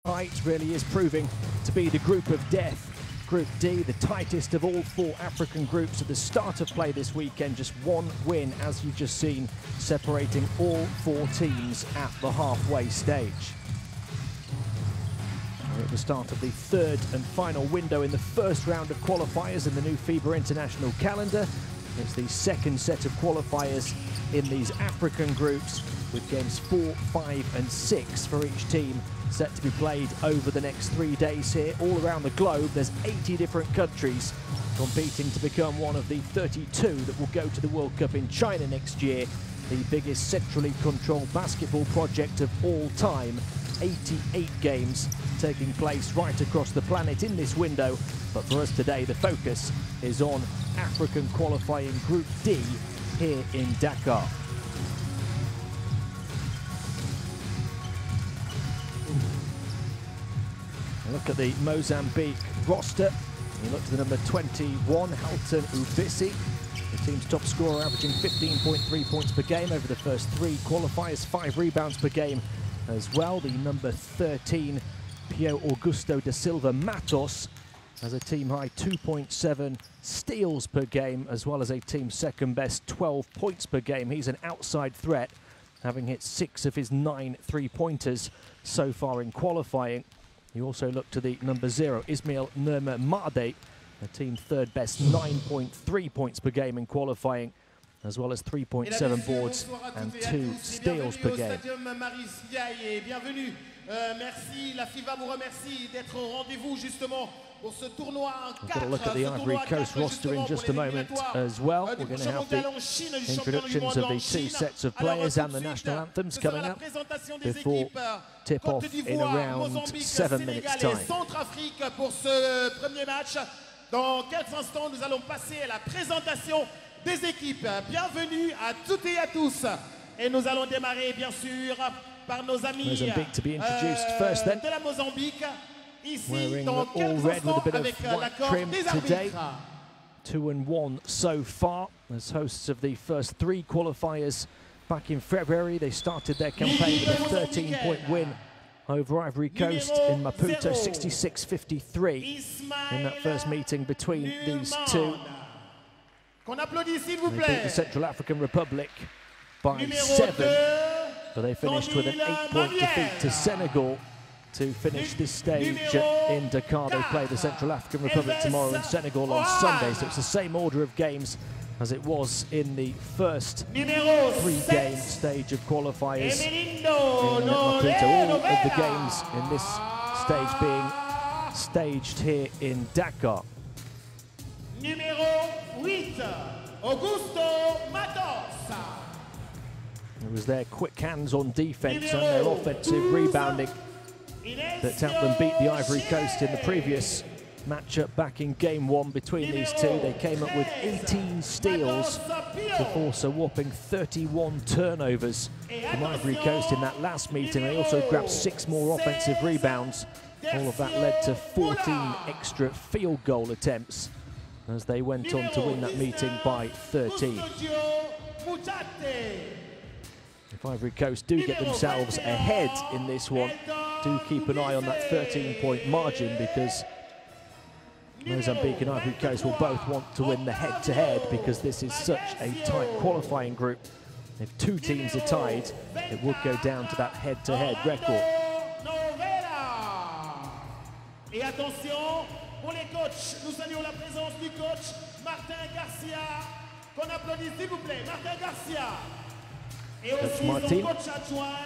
It really is proving to be the group of death. Group D, the tightest of all four African groups at the start of play this weekend. Just one win, as you've just seen, separating all four teams at the halfway stage. We're at the start of the third and final window in the first round of qualifiers in the new FIBA international calendar. It's the second set of qualifiers in these African groups, with games 4, 5 and 6 for each team set to be played over the next 3 days here. All around the globe, there's 80 different countries competing to become one of the 32 that will go to the World Cup in China next year, the biggest centrally controlled basketball project of all time. 88 games taking place right across the planet in this window, but for us today the focus is on African qualifying Group D here in Dakar. Look at the Mozambique roster. You look to the number 21, Halton Ubisi, the team's top scorer, averaging 15.3 points per game over the first 3 qualifiers, 5 rebounds per game as well. The number 13, Pio Augusto da Silva Matos, has a team-high 2.7 steals per game, as well as a team second-best 12 points per game. He's an outside threat, having hit 6 of his 9 three-pointers so far in qualifying. You also look to the number 0, Ismail Nurma Made, the team third best, 9.3 points per game in qualifying, as well as 3.7 boards and 2 steals per game. Merci, la FIBA vous remercie d'être au rendez-vous justement pour ce tournoi en 4. We've got a look at the Ivory Coast roster in just a moment as well. We're going to have the introductions of the 2 sets of players and the national anthems coming up before tip-off in around 7 minutes' time. Centrafrique pour ce premier match. Dans quelques instants, nous allons passer à la présentation des équipes. Bienvenue à toutes et à tous. Et nous allons démarrer bien sûr par nos amis Mozambique to be introduced first then. de la Mozambique. Ici, wearing dans all red with a bit of white trim today. arbitres. 2-1 so far as hosts of the first 3 qualifiers back in February. They started their campaign with a 13-point win over Ivory Coast in Maputo, 66-53 in that first meeting between these two. Qu'on applaudisse, s'il vous They beat the plaît. Central African Republic by 7, but they finished with an 8-point defeat to Senegal to finish this stage in Dakar. They play the Central African Republic tomorrow and Senegal on Sunday, so it's the same order of games as it was in the first 3-game stage of qualifiers in Maputo. All of the games in this stage being staged here in Dakar. Numéro 8, Augusto Matos. It was their quick hands on defense and their offensive rebounding that helped them beat the Ivory Coast in the previous matchup back in game 1 between these two. They came up with 18 steals to force a whopping 31 turnovers from Ivory Coast in that last meeting. They also grabbed 6 more offensive rebounds. All of that led to 14 extra field goal attempts as they went on to win that meeting by 13. If Ivory Coast do get themselves ahead in this one, do keep an eye on that 13-point margin, because Mozambique and Ivory Coast will both want to win the head-to-head, because this is such a tight qualifying group. If 2 teams are tied, it would go down to that head-to-head record. Et attention, pour les coachs, nous saluons la présence du coach Martin Garcia. Qu'on applaudisse s'il vous plaît, Martin Garcia. Et aussi son coach adjoint,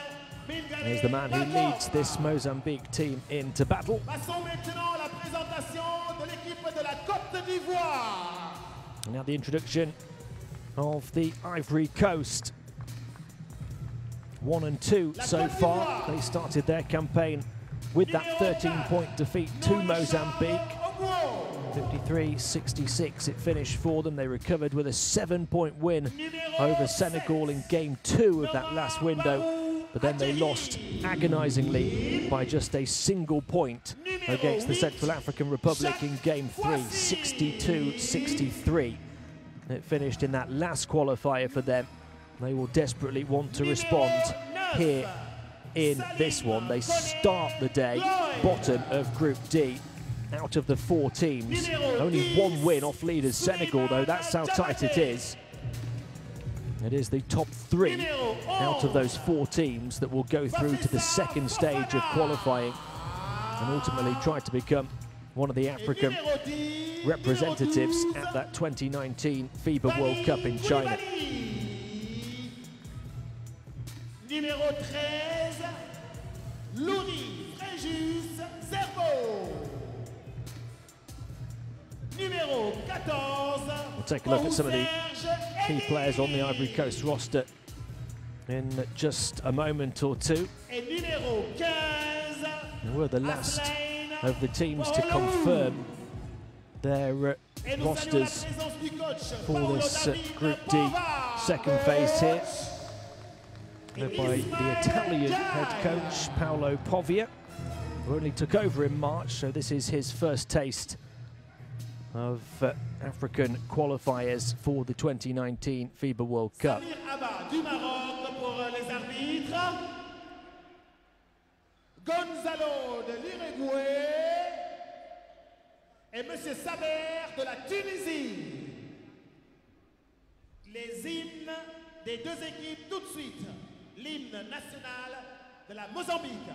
He's the man who leads this Mozambique team into battle. Passons maintenant à la présentation de l'équipe de la Cote d'Ivoire. Now the introduction of the Ivory Coast. 1 and 2 so far. They started their campaign with that 13-point defeat to Mozambique. 53-66 it finished for them. They recovered with a 7-point win over Senegal in game 2 of that last window, but then they lost agonizingly by just a single point against the Central African Republic in game 3, 62-63. It finished in that last qualifier for them. They will desperately want to respond here in this one. They start the day bottom of Group D. Out of the 4 teams, only 1 win off leaders Senegal, though. That's how tight it is. It is the top 3 out of those 4 teams that will go through to the second stage of qualifying and ultimately try to become one of the African representatives at that 2019 FIBA World Cup in China. Numéro 13, Louni Fréjus Zerbo. Numéro 14. We'll take a look at some of the key players on the Ivory Coast roster in just a moment or two. Et numéro 15, we're the last of the teams to confirm their rosters for this Group D second phase here. Led by the Italian head coach Paolo Povia, who only took over in March, so this is his first taste of African qualifiers for the 2019 FIBA World Cup. Gonzalo de l'Uruguay et Monsieur Saber de la Tunisie. Les hymnes des 2 équipes tout de suite. L'hymne national de la Mozambique.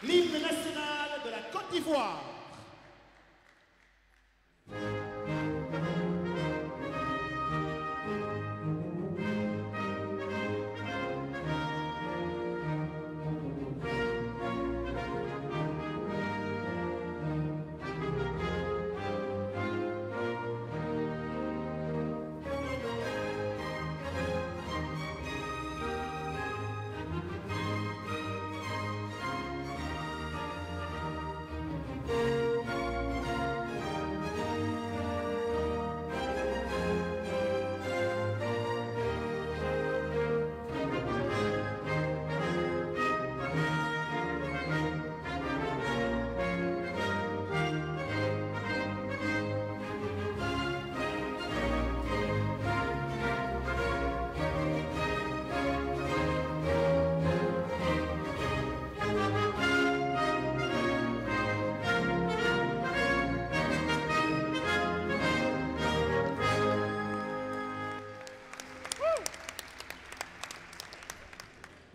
L'hymne national de la Côte d'Ivoire.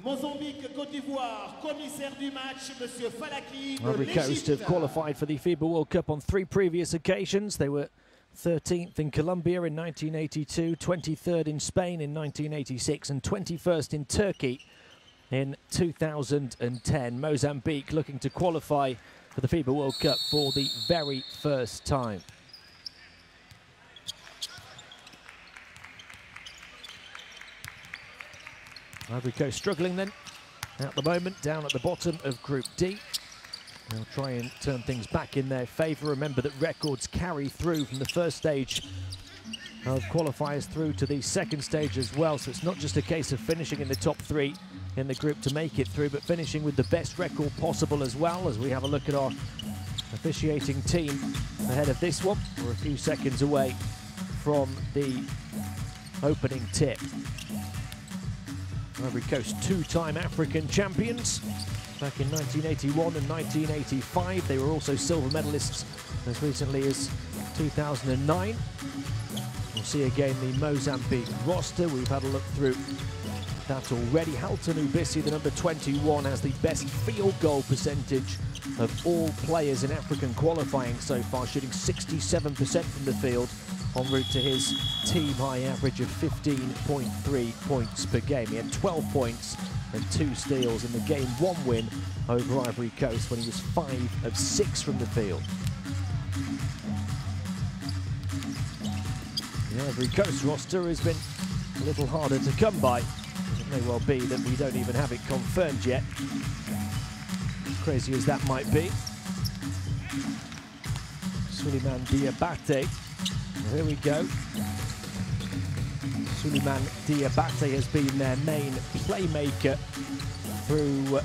Mozambique, Côte d'Ivoire, commissaire du match, Monsieur Falaki. Ivory Coast have qualified for the FIBA World Cup on 3 previous occasions. They were 13th in Colombia in 1982, 23rd in Spain in 1986 and 21st in Turkey in 2010. Mozambique looking to qualify for the FIBA World Cup for the very first time. Ivory Coast struggling then at the moment, down at the bottom of Group D. They'll try and turn things back in their favour. Remember that records carry through from the first stage of qualifiers through to the second stage as well, so it's not just a case of finishing in the top 3 in the group to make it through, but finishing with the best record possible as well. As we have a look at our officiating team ahead of this one, we're a few seconds away from the opening tip. Ivory Coast 2-time African champions back in 1981 and 1985. They were also silver medalists as recently as 2009. We'll see again the Mozambique roster. We've had a look through that already. Halton Ubisi, the number 21, has the best field goal percentage of all players in African qualifying so far, shooting 67% from the field, en route to his team-high average of 15.3 points per game. He had 12 points and 2 steals in the Game 1 win over Ivory Coast when he was 5 of 6 from the field. The Ivory Coast roster has been a little harder to come by. It may well be that we don't even have it confirmed yet. As crazy as that might be. Suleiman Diabate. Here we go. Suleiman Diabate has been their main playmaker through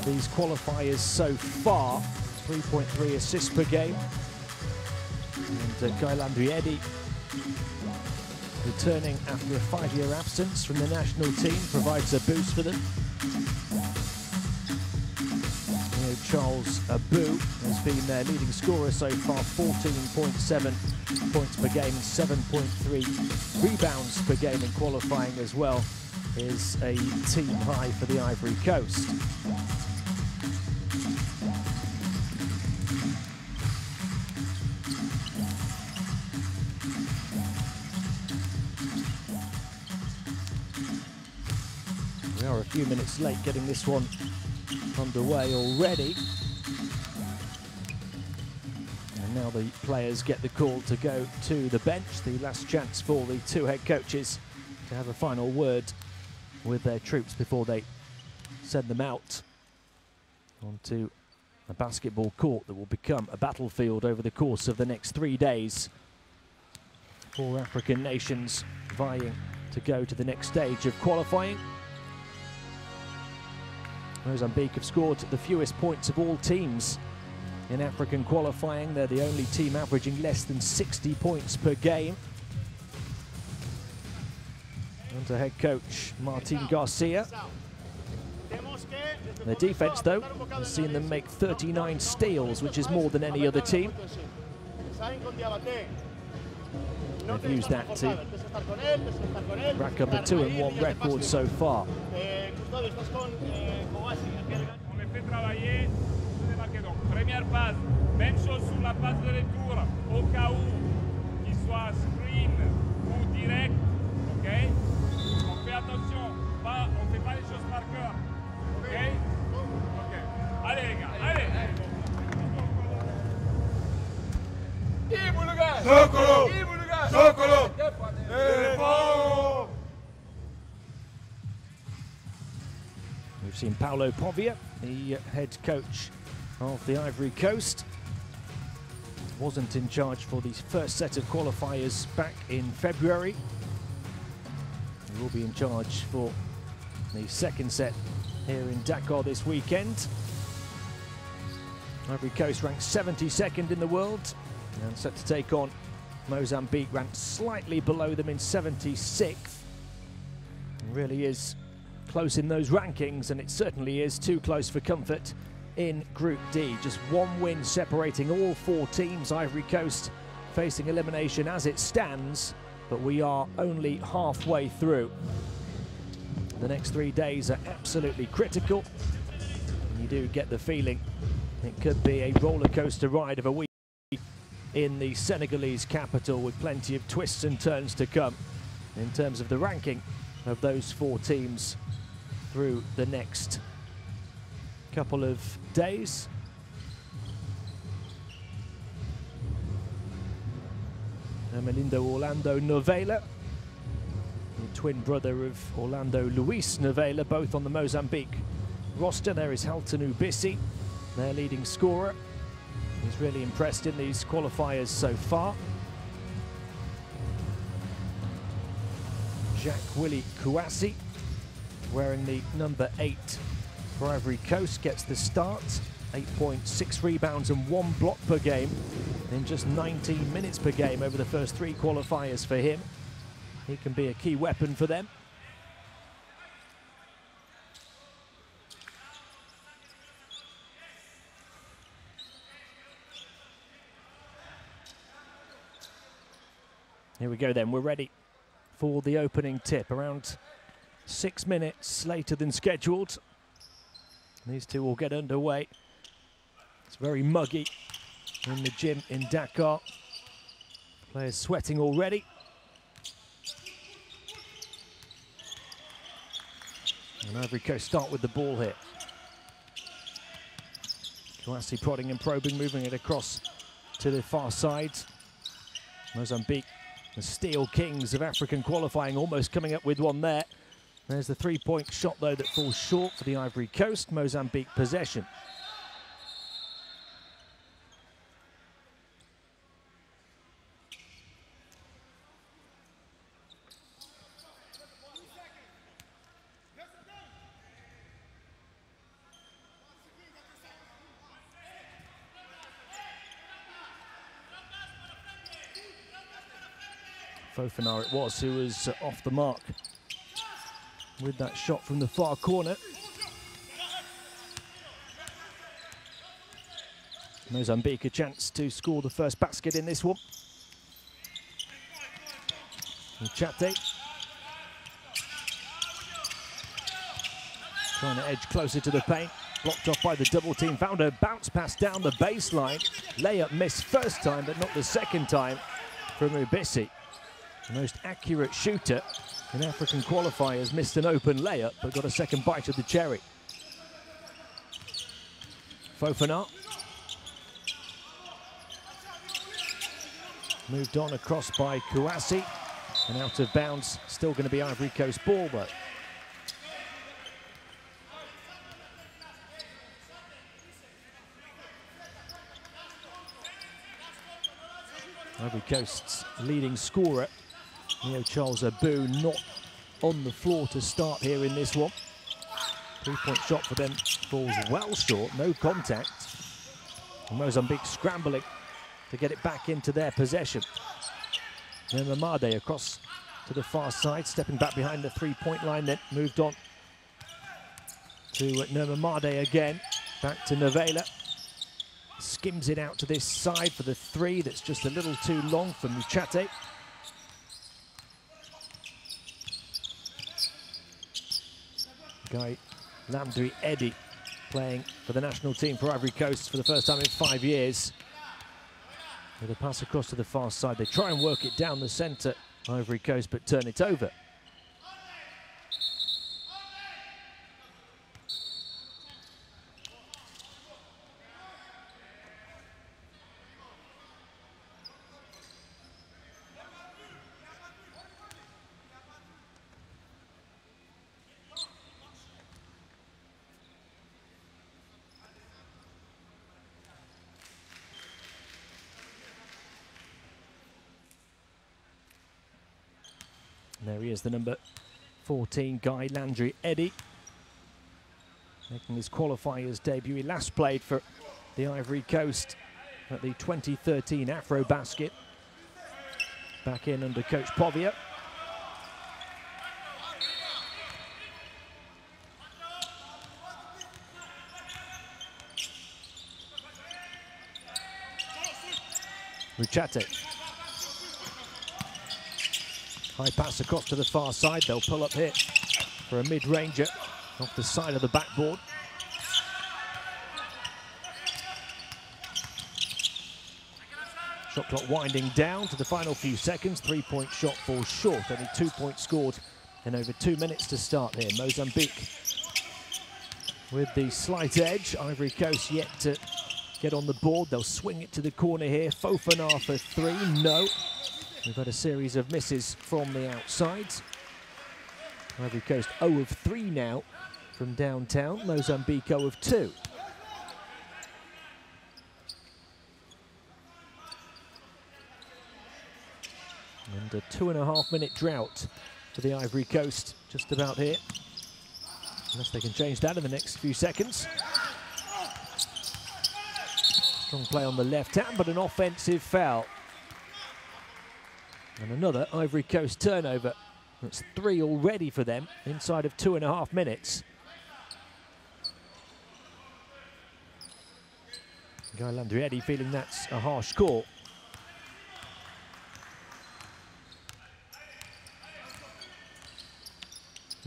these qualifiers so far. 3.3 assists per game. And Kailandriedi, returning after a 5-year absence from the national team, provides a boost for them. Charles Abu has been their leading scorer so far, 14.7 points per game and 7.3 rebounds per game in qualifying as well, is a team high for the Ivory Coast. We are a few minutes late getting this one underway already. And now the players get the call to go to the bench. The last chance for the 2 head coaches to have a final word with their troops before they send them out onto a basketball court that will become a battlefield over the course of the next 3 days. 4 African nations vying to go to the next stage of qualifying. Mozambique have scored the fewest points of all teams in African qualifying. They're the only team averaging less than 60 points per game. Under head coach Martin Garcia. Their defense, though, has seen them make 39 steals, which is more than any other team. They've used that to rack up a 2-1 record so far. Première passe, même chose sur la passe de retour, au cas où qu'il soit screen ou direct, ok? On fait attention, on fait pas les choses par cœur, ok? Ok. Allez les gars, allez! Socolo! Socolo! Socolo! We've seen Paulo Povia, the head coach of the Ivory Coast. Wasn't in charge for the first set of qualifiers back in February. He will be in charge for the second set here in Dakar this weekend. Ivory Coast ranked 72nd in the world and set to take on Mozambique, ranked slightly below them in 76th. It really is close in those rankings, and it certainly is too close for comfort in Group D. Just 1 win separating all 4 teams. Ivory Coast facing elimination as it stands, but we are only halfway through. The next 3 days are absolutely critical. And you do get the feeling it could be a roller coaster ride of a week in the Senegalese capital, with plenty of twists and turns to come in terms of the ranking of those 4 teams through the next couple of days. Melindo Orlando Novela, the twin brother of Orlando Luis Novela, both on the Mozambique roster. There is Halton Ubisi, their leading scorer. He's really impressed in these qualifiers so far. Jacques-Willy Kouassi, wearing the number 8 for Ivory Coast, gets the start. 8.6 rebounds and 1 block per game in just 19 minutes per game over the first 3 qualifiers for him. He can be a key weapon for them. Here we go then, we're ready for the opening tip. Around 6 minutes later than scheduled. These two will get underway. It's very muggy in the gym in Dakar. Players sweating already. And Ivory Coast start with the ball here. Cote prodding and probing, moving it across to the far side. Mozambique, the steel kings of African qualifying, almost coming up with one there. There's the three-point shot, though, that falls short for the Ivory Coast. Mozambique possession. Fofana it was who was off the mark with that shot from the far corner. Mozambique a chance to score the first basket in this one. Cote trying to edge closer to the paint, blocked off by the double team, found a bounce pass down the baseline. Layup missed first time, but not the second time from Ubisi. The most accurate shooter in African qualifiers missed an open layup, but got a second bite of the cherry. Fofana. Moved on across by Cote, and out of bounds. Still going to be Ivory Coast ball, though. Ivory Coast's leading scorer, Charles Abu, not on the floor to start here in this one. Three-point shot for them falls well short, no contact. And Mozambique scrambling to get it back into their possession. Nemamade across to the far side, stepping back behind the three-point line, then moved on to Nemamade again. Back to Novela. Skims it out to this side for the three that's just a little too long for Muchate. Guy Landry Eddy playing for the national team for Ivory Coast for the first time in 5 years. With a pass across to the far side, they try and work it down the centre, Ivory Coast, but turn it over. There he is, the number 14 guy, Landry Eddy, making his qualifiers debut. He last played for the Ivory Coast at the 2013 Afro-Basket, back in under Coach Povia. Muchate. High pass across to the far side. They'll pull up here for a mid-ranger off the side of the backboard. Shot clock winding down to the final few seconds. Three-point shot falls short. Only 2 points scored in over 2 minutes to start here. Mozambique with the slight edge. Ivory Coast yet to get on the board. They'll swing it to the corner here. Fofana for three. No. We've had a series of misses from the outside. Ivory Coast 0 of 3 now from downtown. Mozambique 0 of 2. And a 2.5-minute drought for the Ivory Coast just about here. Unless they can change that in the next few seconds. Strong play on the left hand, but an offensive foul. And another Ivory Coast turnover. That's 3 already for them inside of 2.5 minutes. Guy Landry Eddy feeling that's a harsh call.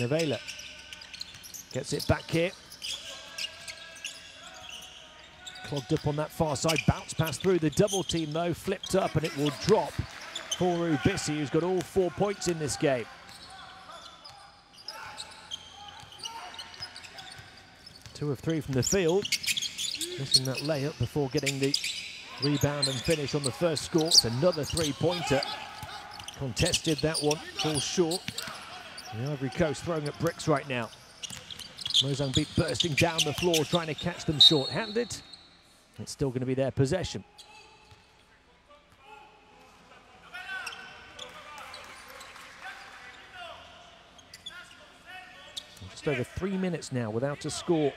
Novela gets it back here. Clogged up on that far side, bounce pass through the double team though, flipped up and it will drop for Ubisi, who's got all 4 points in this game. Two of three from the field, missing that layup before getting the rebound and finish on the first score. It's another three-pointer. Contested that one, falls short. The Ivory Coast throwing at bricks right now. Mozambique bursting down the floor, trying to catch them short-handed. It's still going to be their possession. Just over 3 minutes now without a score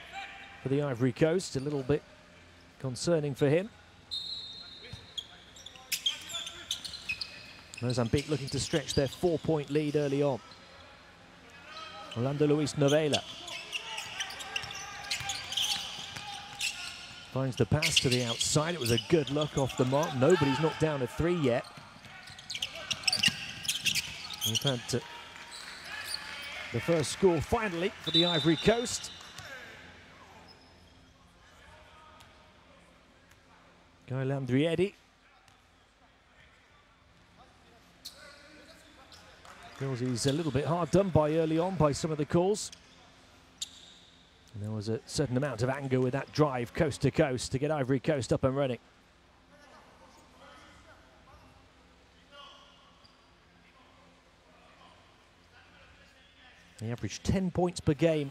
for the Ivory Coast. A little bit concerning for him. Mozambique looking to stretch their 4-point lead early on. Orlando Luis Novela finds the pass to the outside. It was a good look off the mark. Nobody's knocked down a three yet. We've had the first score finally for the Ivory Coast. Guy Landriedi feels he's a little bit hard done by early on by some of the calls. And there was a certain amount of anger with that drive coast to coast to get Ivory Coast up and running. He averaged 10 points per game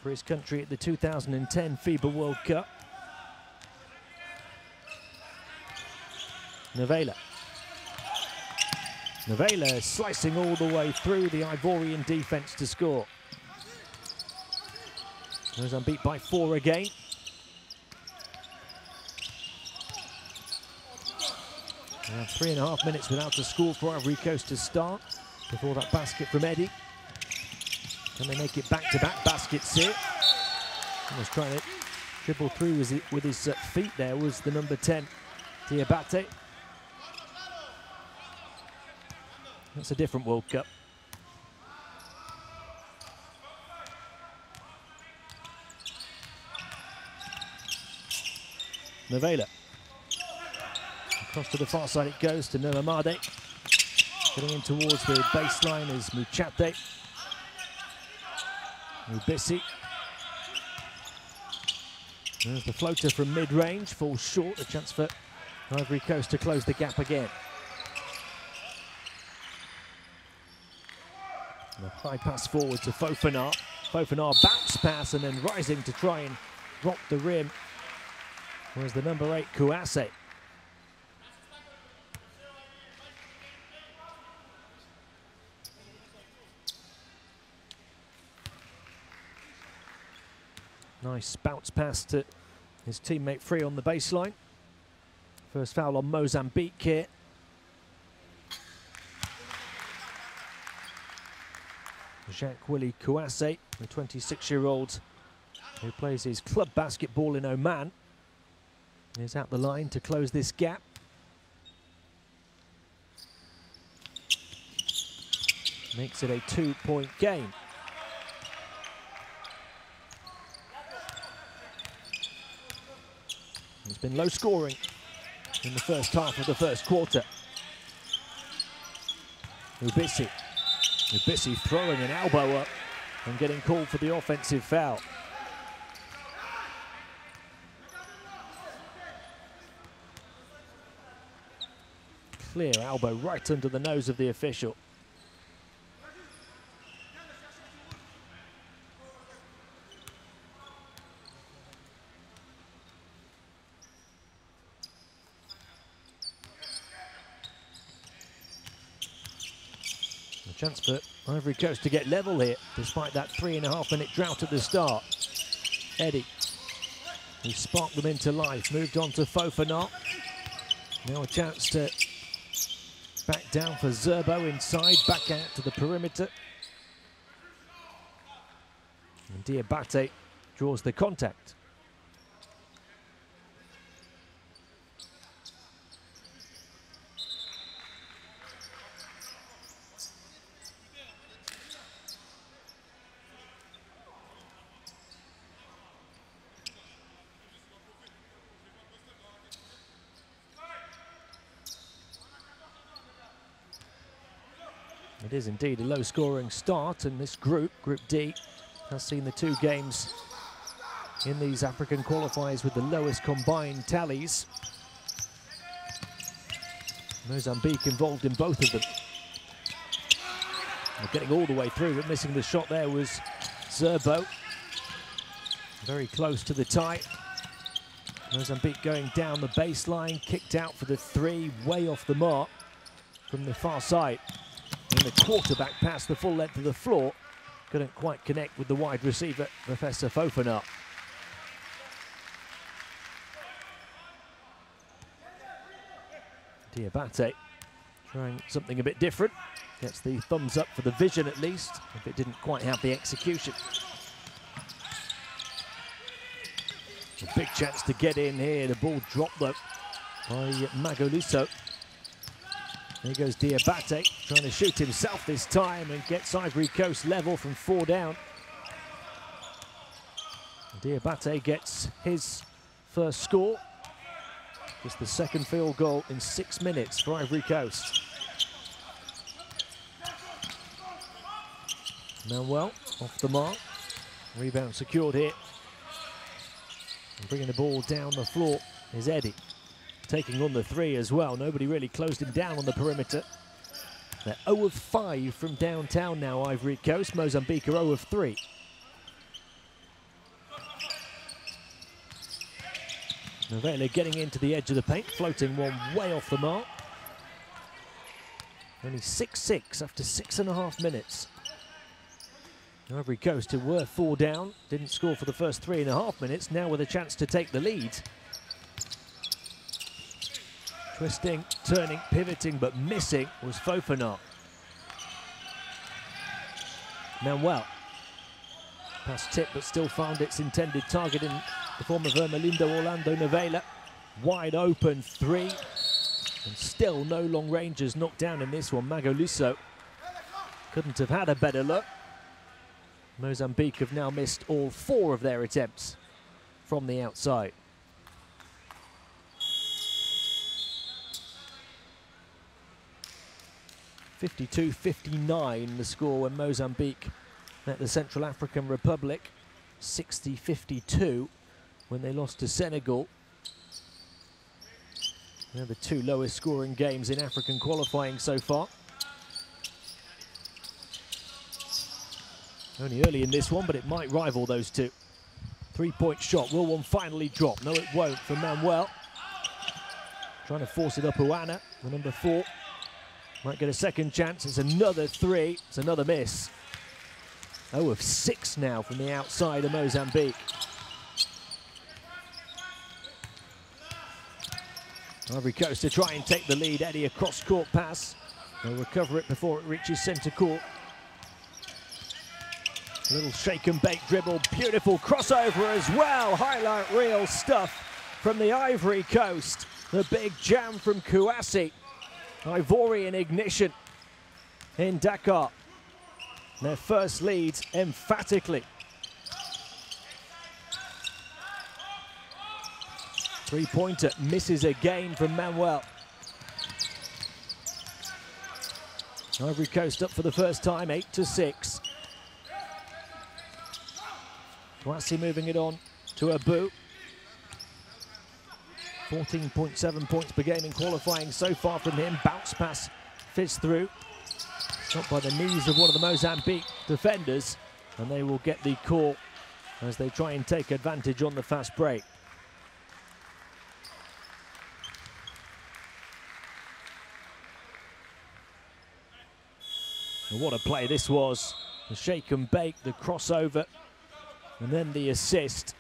for his country at the 2010 FIBA World Cup. Novela slicing all the way through the Ivorian defense to score. Mozambique by 4 again. Now 3.5 minutes without a score for Ivory Coast to start before that basket from Eddie. Can they make it back-to-back baskets here? He was trying to dribble through with his feet there was the number 10, Diabate. That's a different World Cup. Novela. Across to the far side it goes to Nuamade. Getting in towards the baseline is Muchate. Ubisi. There's the floater from mid-range, falls short. A chance for Ivory Coast to close the gap again. And a high pass forward to Fofana. Fofana bounce pass and then rising to try and drop the rim. Where's the number 8, Kouasse. Nice bounce pass to his teammate Free on the baseline. First foul on Mozambique here. Jacques-Willy Kouasse, the 26-year-old who plays his club basketball in Oman, is out the line to close this gap. Makes it a 2-point game. It's been low scoring in the first half of the first quarter. Ubisi throwing an elbow up and getting called for the offensive foul. Clear elbow right under the nose of the official. Chance for Ivory Coast to get level here, despite that 3.5-minute drought at the start. Eddie, who sparked them into life, moved on to Fofana. Now a chance to back down for Zerbo inside, back out to the perimeter. And Diabate draws the contact. It is indeed a low-scoring start, and this group, Group D, has seen the 2 games in these African qualifiers with the lowest combined tallies. Mozambique involved in both of them. Getting all the way through, but missing the shot there was Zerbo. Very close to the tie. Mozambique going down the baseline, kicked out for the 3, way off the mark from the far side. And the quarterback passed the full length of the floor. Couldn't quite connect with the wide receiver, Professor Fofana. Diabate trying something a bit different. Gets the thumbs up for the vision at least, if it didn't quite have the execution. A big chance to get in here. The ball dropped though by Magoliso. There goes Diabate, trying to shoot himself this time and gets Ivory Coast level from 4 down. Diabate gets his first score. Just the second field goal in 6 minutes for Ivory Coast. Manuel off the mark. Rebound secured here. And bringing the ball down the floor is Eddie. Taking on the 3 as well. Nobody really closed him down on the perimeter. They're 0 of 5 from downtown now, Ivory Coast. Mozambique are 0 of 3. Novella getting into the edge of the paint, floating one way off the mark. Only 6-6 after 6.5 minutes. Ivory Coast, who were 4 down, didn't score for the first 3.5 minutes, now with a chance to take the lead. Twisting, turning, pivoting, but missing was Fofana. Manuel. Pass tip, but still found its intended target in the form of Ermelindo Orlando Novella. Wide open 3. And still no long rangers knocked down in this one. Magoliso couldn't have had a better look. Mozambique have now missed all 4 of their attempts from the outside. (52-59) the score when Mozambique met the Central African Republic. 60-52 when they lost to Senegal. They're the 2 lowest scoring games in African qualifying so far. Only early in this one, but it might rival those 2. 3-point shot. Will one finally drop? No, it won't for Manuel. Trying to force it up Uana, the number 4. Might get a second chance. It's another 3. It's another miss. 0 of 6 now from the outside of Mozambique. Ivory Coast to try and take the lead. Eddie, a cross-court pass. They'll recover it before it reaches centre court. A little shake and bake dribble. Beautiful crossover as well. Highlight reel stuff from the Ivory Coast. The big jam from Kouassi. Ivorian ignition in Dakar. Their first lead emphatically. 3-pointer misses again from Manuel. Ivory Coast up for the first time, 8-6. Kouassi moving it on to Abu. 14.7 points per game in qualifying so far from him. Bounce pass fizzed through. Stopped by the knees of one of the Mozambique defenders. And they will get the call as they try and take advantage on the fast break. And what a play this was. The shake and bake, the crossover, and then the assist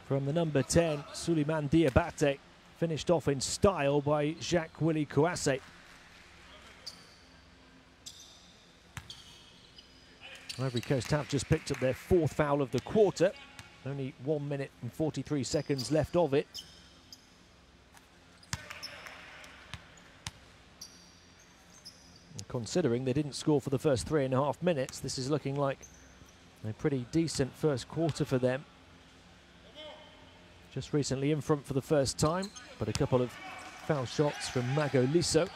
from the number 10, Suleiman Diabate, finished off in style by Jacques-Willy Kouassi. Ivory Coast have just picked up their 4th foul of the quarter. Only 1 minute and 43 seconds left of it. And considering they didn't score for the first 3.5 minutes, this is looking like a pretty decent first quarter for them. Just recently in front for the first time, but a couple of foul shots from Magoliso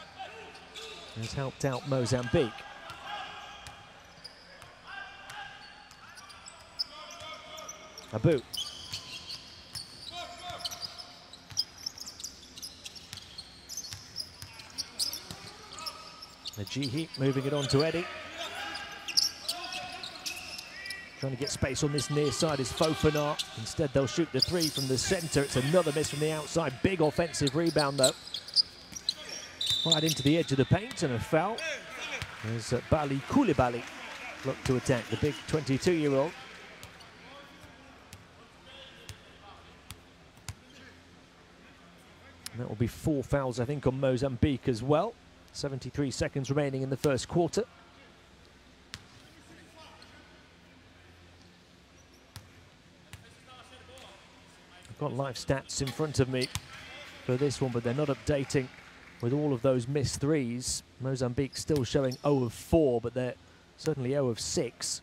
has helped out Mozambique. Abu. Najihi moving it on to Eddie. Trying to get space on this near side is Fofana. Instead, they'll shoot the three from the centre. It's another miss from the outside. Big offensive rebound, though. Right into the edge of the paint and a foul. There's Bali Koulibaly look to attack, the big 22-year-old. And that will be 4 fouls, I think, on Mozambique as well. 73 seconds remaining in the first quarter. I've got live stats in front of me for this one, but they're not updating with all of those missed threes. Mozambique still showing 0 of 4, but they're certainly 0 of 6.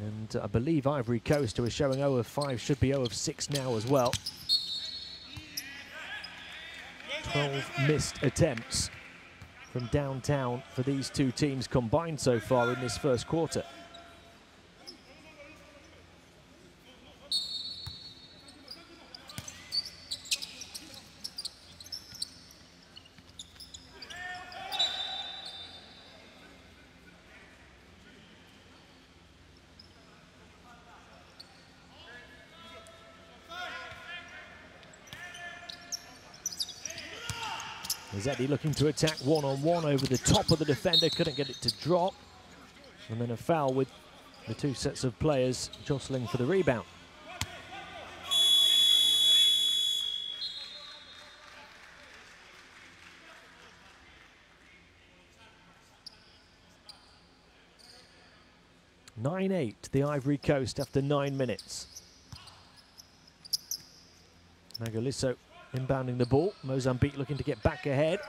And I believe Ivory Coast, who is showing 0 of 5, should be 0 of 6 now as well. 12 missed attempts from downtown for these two teams combined so far in this first quarter. Eddie looking to attack one-on-one over the top of the defender, couldn't get it to drop. And then a foul with the two sets of players jostling for the rebound. (9-8) the Ivory Coast after 9 minutes. Magaliso inbounding the ball. Mozambique looking to get back ahead.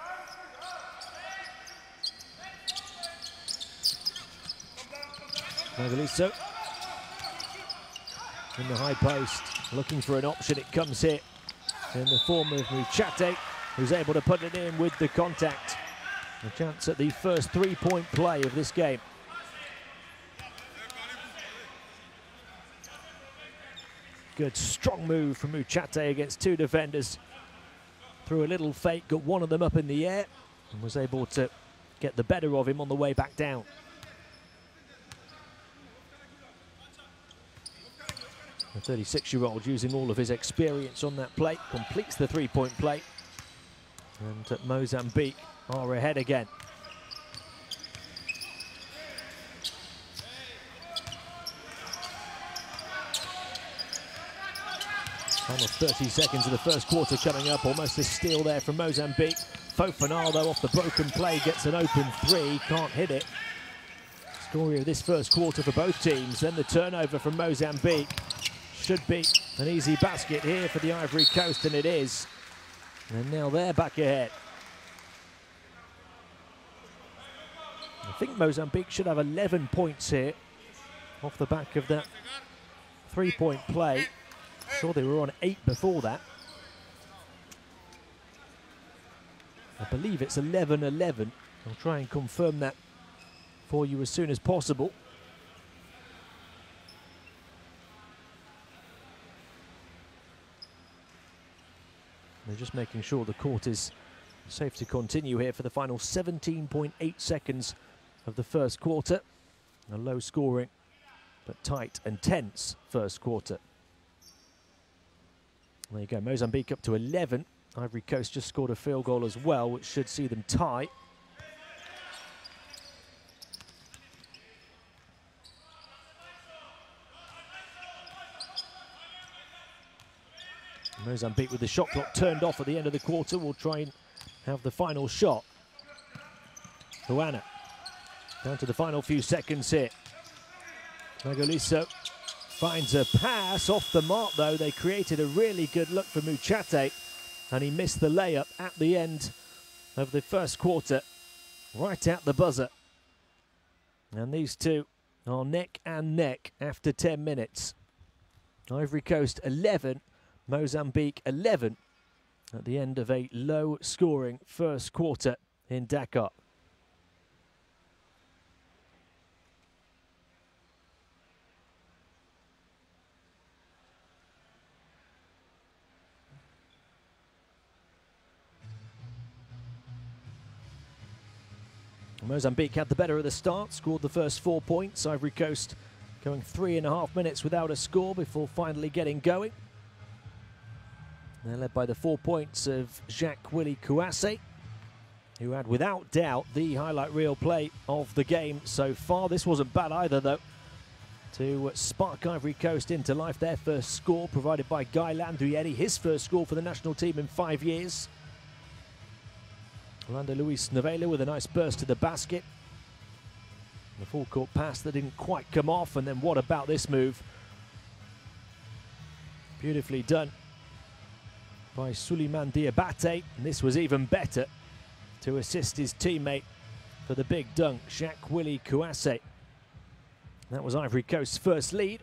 Magaliso in the high post, looking for an option. It comes here in the form of Muchate, who's able to put it in with the contact. A chance at the first three-point play of this game. Good strong move from Muchate against two defenders. Threw a little fake, got one of them up in the air, and was able to get the better of him on the way back down. The 36-year-old using all of his experience on that play, completes the three-point play. And Mozambique are ahead again. Final 30 seconds of the first quarter coming up. Almost a steal there from Mozambique. Fofana, though, off the broken play, gets an open three. Can't hit it. Story of this first quarter for both teams. Then the turnover from Mozambique. Should be an easy basket here for the Ivory Coast, and it is. And now they're back ahead. I think Mozambique should have 11 points here off the back of that three-point play. Sure, they were on 8 before that. I believe it's 11-11. I'll try and confirm that for you as soon as possible. They're just making sure the court is safe to continue here for the final 17.8 seconds of the first quarter. A low scoring, but tight and tense first quarter. There you go, Mozambique up to 11. Ivory Coast just scored a field goal as well, which should see them tie. Mozambique with the shot clock turned off at the end of the quarter will try and have the final shot. Juana down to the final few seconds here. Magaliso finds a pass off the mark, though. They created a really good look for Muchate, and he missed the layup at the end of the first quarter, right at the buzzer. And these two are neck and neck after 10 minutes. Ivory Coast 11, Mozambique 11 at the end of a low-scoring first quarter in Dakar. Mozambique had the better of the start, scored the first 4 points. Ivory Coast going 3.5 minutes without a score before finally getting going. They're led by the 4 points of Jacques-Willy Kouassi, who had without doubt the highlight reel play of the game so far. This wasn't bad either though, to spark Ivory Coast into life. Their first score provided by Guy Landuyeri, his first score for the national team in 5 years. Orlando Luis Novela with a nice burst to the basket. The full court pass that didn't quite come off, and then what about this move? Beautifully done by Suleiman Diabate, and this was even better to assist his teammate for the big dunk, Jacques-Willy Kouassi. That was Ivory Coast's first lead.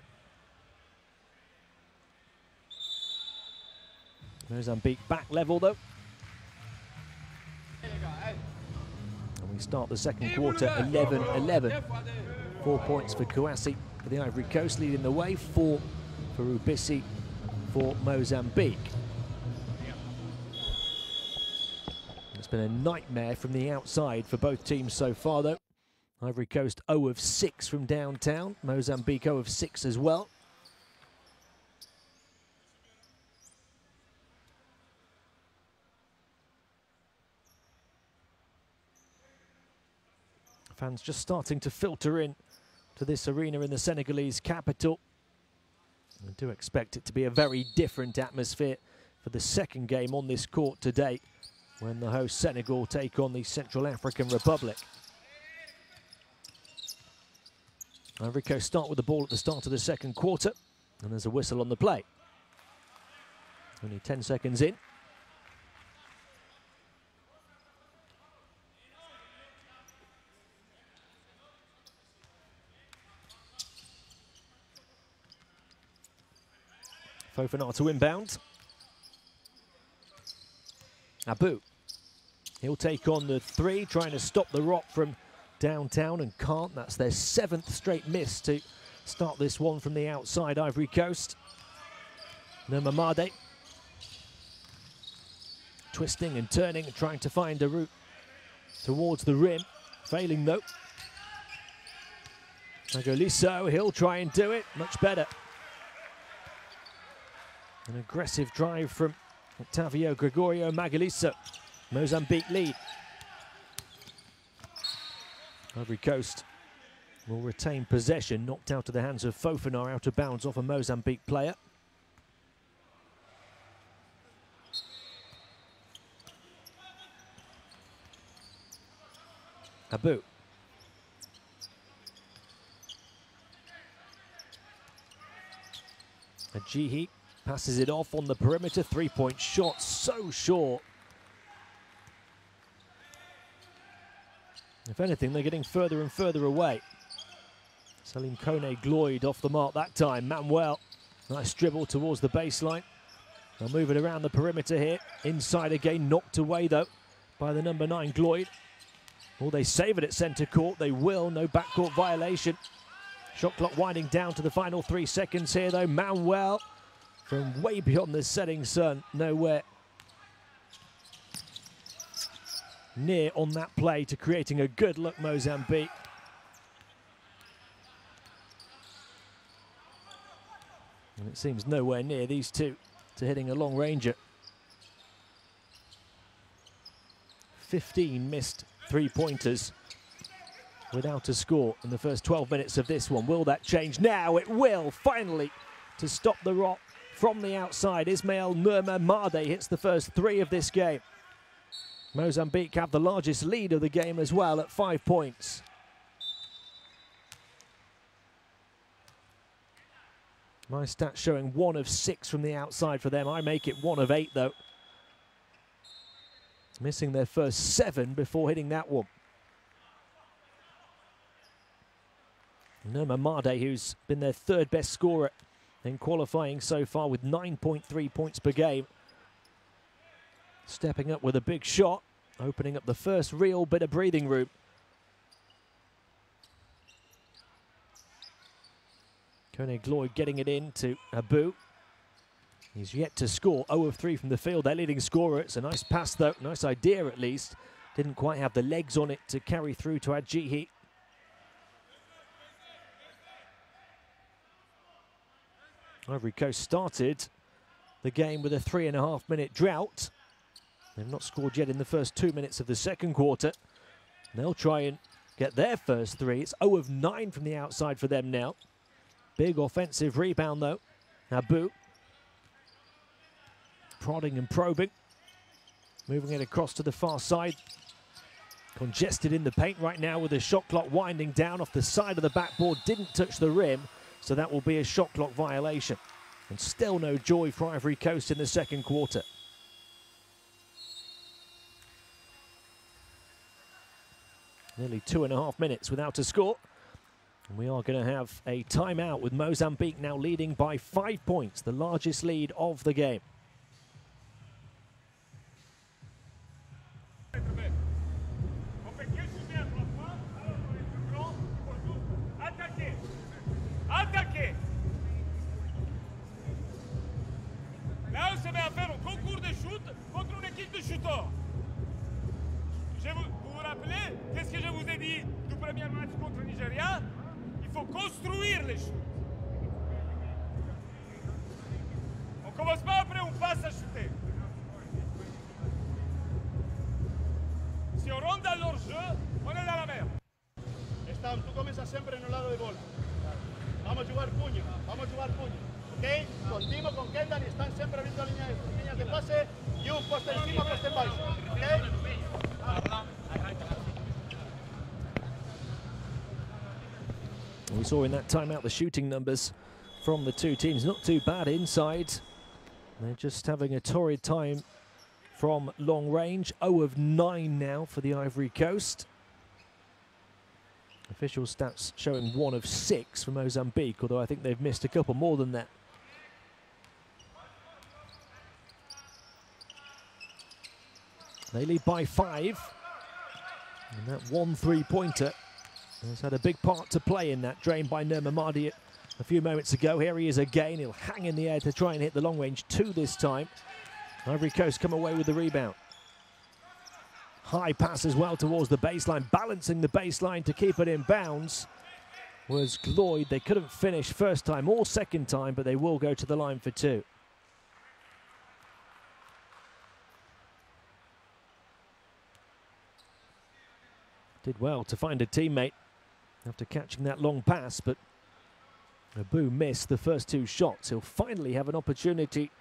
Mozambique back level though. And we start the second quarter 11-11. 4 points for Kouassi for the Ivory Coast, leading the way. 4 for Ubisi for Mozambique. It's been a nightmare from the outside for both teams so far though. Ivory Coast 0 of 6 from downtown. Mozambique 0 of 6 as well. Fans just starting to filter in to this arena in the Senegalese capital. I do expect it to be a very different atmosphere for the second game on this court today, when the host Senegal take on the Central African Republic. Ivory Coast start with the ball at the start of the second quarter, and there's a whistle on the play. Only 10 seconds in. Fofana to inbound. Abu. He'll take on the 3, trying to stop the rock from downtown, and can't. That's their 7th straight miss to start this one from the outside. Ivory Coast. Nomamade. Twisting and turning and trying to find a route towards the rim. Failing though. Magoliso, he'll try and do it. Much better. An aggressive drive from Octavio Gregorio Magoliso. Mozambique lead. Ivory Coast will retain possession, knocked out of the hands of Fofana, out of bounds off a Mozambique player. Abu. Ajihi passes it off on the perimeter. 3-point shot, so short. If anything, they're getting further and further away. Salim Kone Gloyd off the mark that time. Manuel, nice dribble towards the baseline. They'll move it around the perimeter here. Inside again, knocked away though by the number 9 Gloyd. Will they save it at centre court? They will, no backcourt violation. Shot clock winding down to the final 3 seconds here though. Manuel from way beyond the setting sun, nowhere near on that play to creating a good look, Mozambique. And it seems nowhere near these two to hitting a long ranger. 15 missed 3-pointers without a score in the first 12 minutes of this one. Will that change now? It will, finally, to stop the rock from the outside. Ismail Nomamade hits the first 3 of this game. Mozambique have the largest lead of the game as well at 5 points. My stats showing 1 of 6 from the outside for them. I make it 1 of 8 though. Missing their first 7 before hitting that one. Nomamade, who's been their 3rd best scorer in qualifying so far with 9.3 points per game. Stepping up with a big shot, opening up the first real bit of breathing room. Kone Gloyd getting it in to Abu. He's yet to score, 0 of 3 from the field, their leading scorer. It's a nice pass though, nice idea at least, didn't quite have the legs on it to carry through to Adjihi. Ivory Coast started the game with a 3.5-minute drought. They've not scored yet in the first 2 minutes of the second quarter. They'll try and get their first three. It's 0 of 9 from the outside for them now. Big offensive rebound though. Abu prodding and probing. Moving it across to the far side. Congested in the paint right now with the shot clock winding down off the side of the backboard. Didn't touch the rim, so that will be a shot clock violation. And still no joy for Ivory Coast in the second quarter. Nearly 2.5 minutes without a score. And we are going to have a timeout with Mozambique now leading by 5 points, the largest lead of the game. Là, on se met à faire un concours de shoot contre une équipe de shooters. Vous vous rappelez, qu'est-ce que je vous ai dit du premier match contre le Nigeria? Il faut construire les shoots. On ne commence pas après, on passe à shooter. Si on rentre dans leur jeu, on est dans la merde. Stam, tú comienzas siempre en un lado de bola. Vamos a jugar puño, vamos a jugar puño. ¿Ok? Contigo, con Kendall, y están siempre abriendo líneas de pase y un poste encima, poste en baixo. ¿Ok? We saw in that timeout the shooting numbers from the two teams. Not too bad inside. They're just having a torrid time from long range. 0 of 9 now for the Ivory Coast. Official stats showing 1 of 6 for Mozambique, although I think they've missed a couple more than that. They lead by 5. And that 1 3-pointer has had a big part to play in that, drained by Nurma Mahdi a few moments ago. Here he is again. He'll hang in the air to try and hit the long range 2 this time. Ivory Coast come away with the rebound. High pass as well towards the baseline, balancing the baseline to keep it in bounds was Lloyd. They couldn't finish first time or second time, but they will go to the line for 2. Did well to find a teammate after catching that long pass, but Abu missed the first 2 shots. He'll finally have an opportunity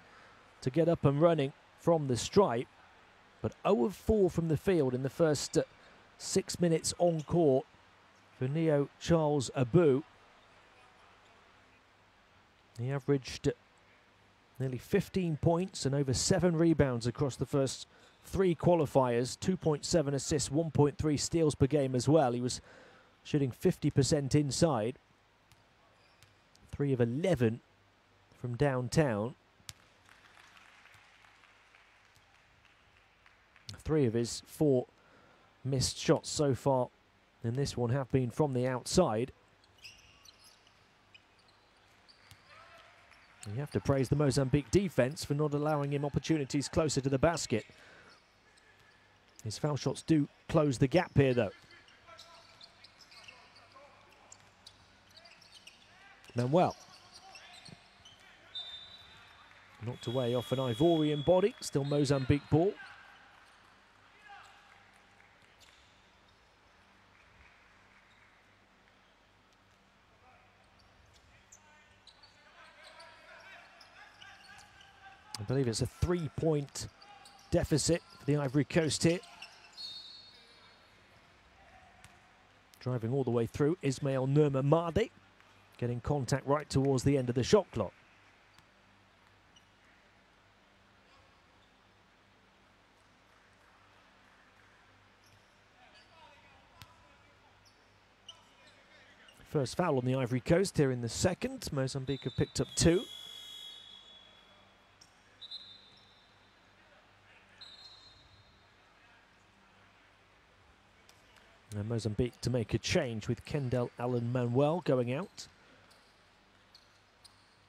to get up and running from the stripe, but 0 of 4 from the field in the first 6 minutes on court for Neo Charles Abu. He averaged nearly 15 points and over 7 rebounds across the first 3 qualifiers, 2.7 assists, 1.3 steals per game as well. He was shooting 50% inside. 3 of 11 from downtown. 3 of his 4 missed shots so far in this one have been from the outside. You have to praise the Mozambique defense for not allowing him opportunities closer to the basket. His foul shots do close the gap here, though. Manuel. Knocked away off an Ivorian body. Still Mozambique ball. I believe it's a 3-point deficit for the Ivory Coast here. Driving all the way through, Ismail Nurma Mahdi, getting contact right towards the end of the shot clock. First foul on the Ivory Coast here in the second. Mozambique have picked up 2. And Mozambique to make a change with Kendall Allen Manuel going out.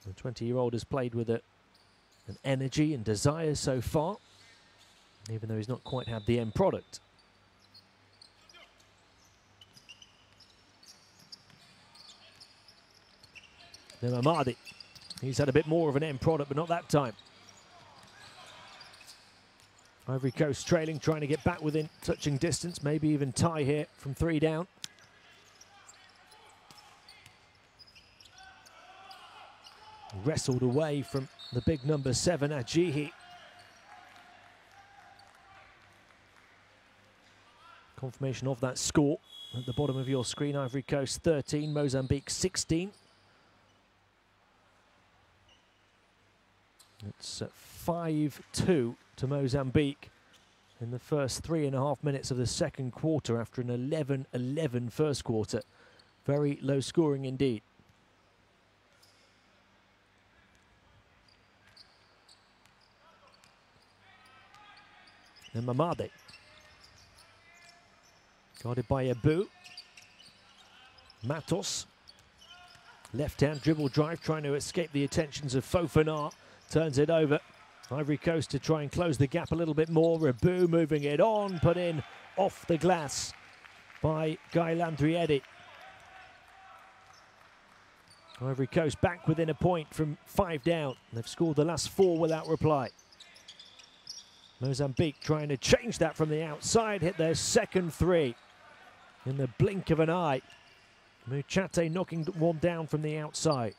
The 20-year-old has played with an energy and desire so far, even though he's not quite had the end product. Nemamadi. He's had a bit more of an end product, but not that time. Ivory Coast trailing, trying to get back within touching distance, maybe even tie here from 3 down. Wrestled away from the big number 7, Ajihi. Confirmation of that score at the bottom of your screen. Ivory Coast 13, Mozambique 16. It's 5-2 to Mozambique in the first 3.5 minutes of the second quarter after an 11-11 first quarter. Very low scoring indeed. And Mamadi. Guarded by Abu. Matos. Left-hand dribble drive, trying to escape the attentions of Fofana. Turns it over. Ivory Coast to try and close the gap a little bit more. Abu moving it on, put in off the glass by Guy Landriedi. Ivory Coast back within a point from 5 down. They've scored the last 4 without reply. Mozambique trying to change that from the outside, hit their second 3 in the blink of an eye. Muchate knocking one down from the outside.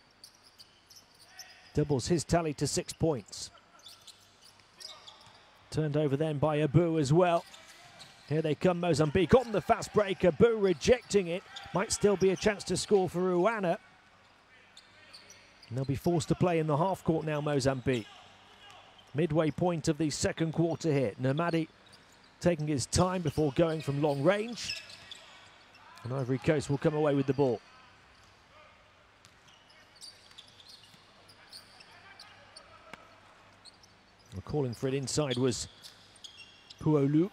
Doubles his tally to 6 points. Turned over then by Abu as well. Here they come, Mozambique on the fast break. Abu rejecting it. Might still be a chance to score for Ruana. And they'll be forced to play in the half court now, Mozambique. Midway point of the second quarter here. Nemadi taking his time before going from long range. And Ivory Coast will come away with the ball. Well, calling for it inside was Puolu,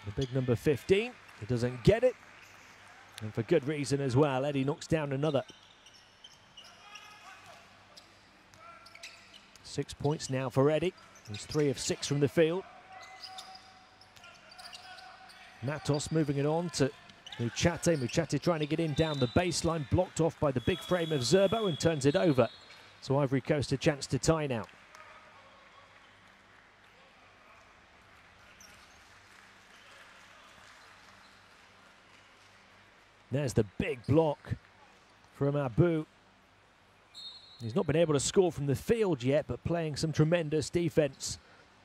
the big number 15. He doesn't get it. And for good reason as well. Eddie knocks down another. 6 points now for Eddie. He's 3 of 6 from the field. Matos moving it on to Muchate. Muchate trying to get in down the baseline, blocked off by the big frame of Zerbo and turns it over. So Ivory Coast a chance to tie now. There's the big block from Abu. He's not been able to score from the field yet, but playing some tremendous defense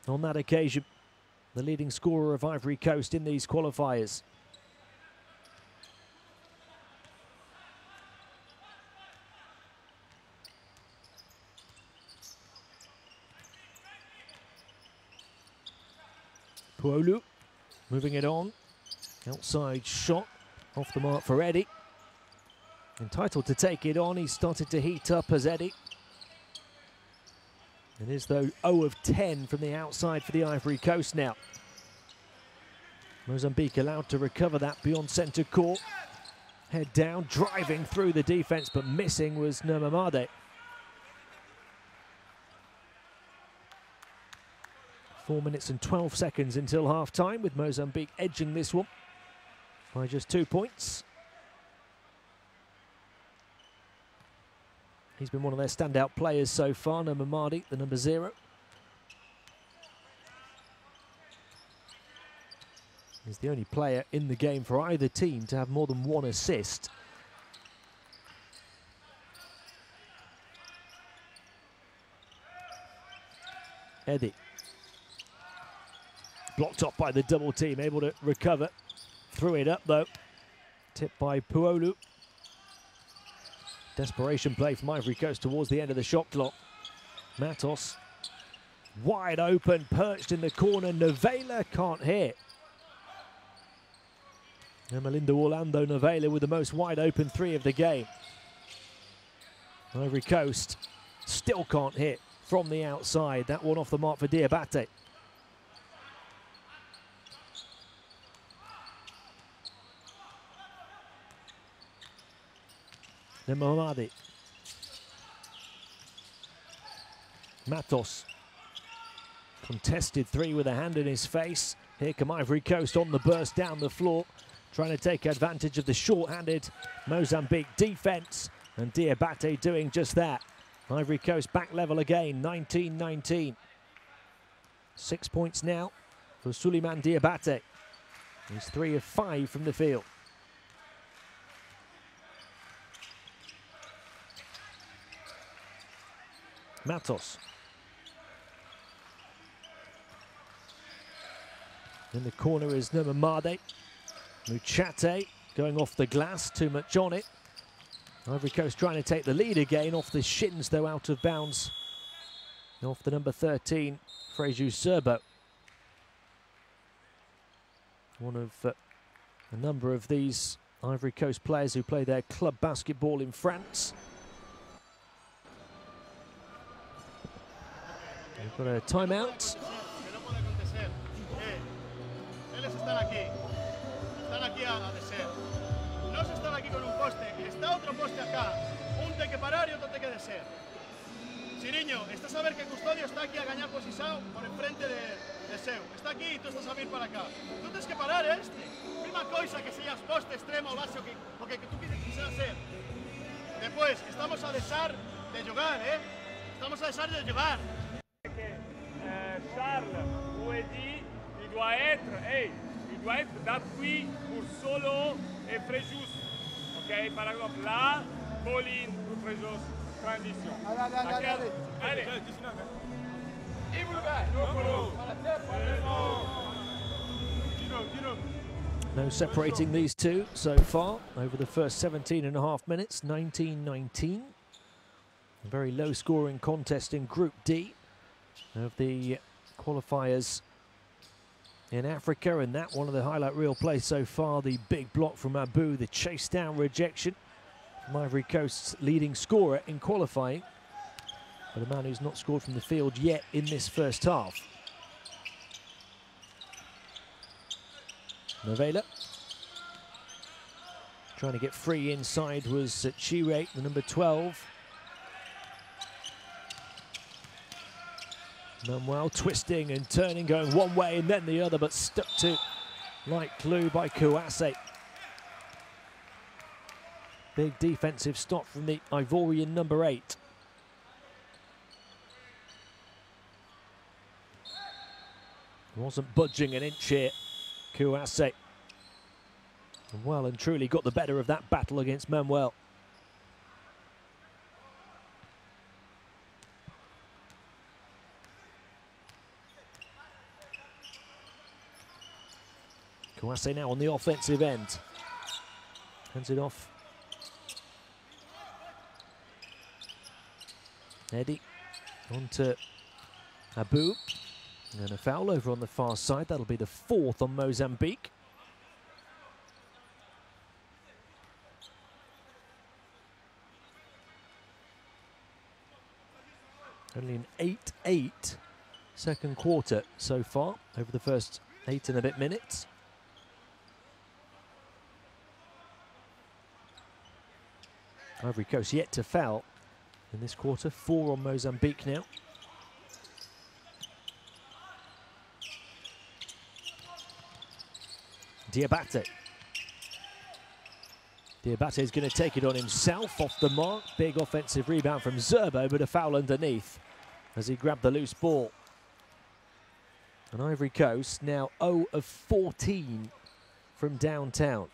on that occasion. The leading scorer of Ivory Coast in these qualifiers. Puolu moving it on. Outside shot off the mark for Eddie. Entitled to take it on. He started to heat up as Eddie. It is though 0 of 10 from the outside for the Ivory Coast now. Mozambique allowed to recover that beyond centre court. Head down, driving through the defence, but missing was Nemamadi. 4 minutes and 12 seconds until half-time, with Mozambique edging this one by just 2 points. He's been one of their standout players so far, Nemamadi, the number 0. He's the only player in the game for either team to have more than 1 assist. Eddie. Blocked off by the double team, able to recover. Threw it up though. Tipped by Puolu. Desperation play from Ivory Coast towards the end of the shot clock. Matos. Wide open, perched in the corner. Novela can't hit. And Melinda Orlando Novela with the most wide open 3 of the game. Ivory Coast still can't hit from the outside. That one off the mark for Diabate. Nemamadi. Matos. Contested 3 with a hand in his face. Here come Ivory Coast on the burst down the floor, trying to take advantage of the short-handed Mozambique defense. And Diabate doing just that. Ivory Coast back level again, 19-19. 6 points now for Souleymane Diabate. He's 3 of 5 from the field. Matos. In the corner is Nomamade. Muchate going off the glass, too much on it. Ivory Coast trying to take the lead again, off the shins though, out of bounds. Off the number 13, Frejus Serbo. One of a number of these Ivory Coast players who play their club basketball in France. We've got a timeout. Sí, niño, estás a ver que Custodio está aquí a ganar posición por enfrente de seu. Está aquí y tú estás a vir para acá. Tú tienes que parar este. Prima cosa que seas poste, extremo, base o que tú quisieras ser. Después, estamos a deixar de jugar, Estamos a deixar de jugar. Charles Ouedi, il doit être d'appui pour Solo et Frejus. Ok, par exemple là, Pauline pour Frejus, transition. Allez. No separating these two so far over the first 17.5 minutes, 19-19. A very low scoring contest in Group D of the qualifiers in Africa, and that one of the highlight reel plays so far, the big block from Abu, the chase down rejection from Ivory Coast's leading scorer in qualifying, but a man who's not scored from the field yet in this first half. Novela trying to get free inside was Chire, the number 12. Manuel twisting and turning, going one way and then the other, but stuck to light glue by Kouasse. Big defensive stop from the Ivorian number 8. Wasn't budging an inch here, Kouasse. Well and truly got the better of that battle against Manuel. Kouasse now on the offensive end. Hands it off. Eddie on to Abu. And a foul over on the far side. That'll be the 4th on Mozambique. Only an 8-8 second quarter so far over the first 8 and a bit minutes. Ivory Coast yet to foul in this quarter. 4 on Mozambique now. Diabate. Diabate is going to take it on himself, off the mark. Big offensive rebound from Zerbo, but a foul underneath as he grabbed the loose ball. And Ivory Coast now 0 of 14 from downtown.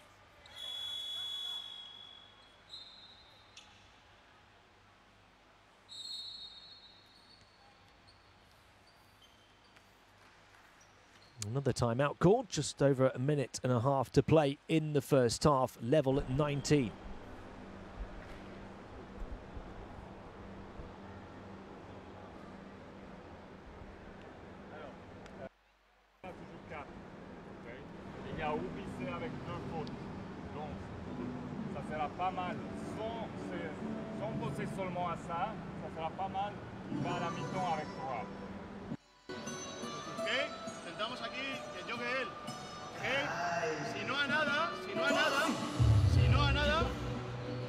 Another timeout called, just over a minute and a half to play in the first half, level at 19. Il y a Oubissé avec 2 fautes, donc ça sera pas mal. Si on posait seulement à ça, ça sera pas mal. Il va à la mi-temps avec 3. Intentamos aquí que juegue él. Si no a nada,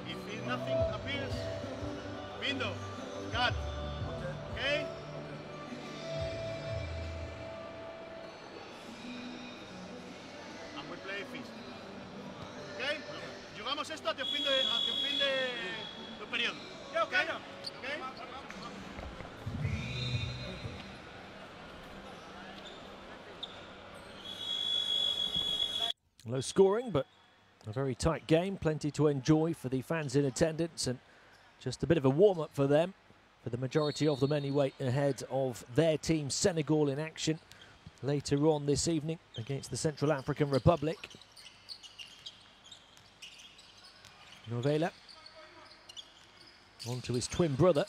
if nothing appears, window, cut. Okay? And we play fish. Okay? Jugamos esto hasta el fin de Low scoring, but a very tight game. Plenty to enjoy for the fans in attendance, and just a bit of a warm-up for them, for the majority of them anyway, ahead of their team Senegal in action later on this evening against the Central African Republic. Novela on to his twin brother.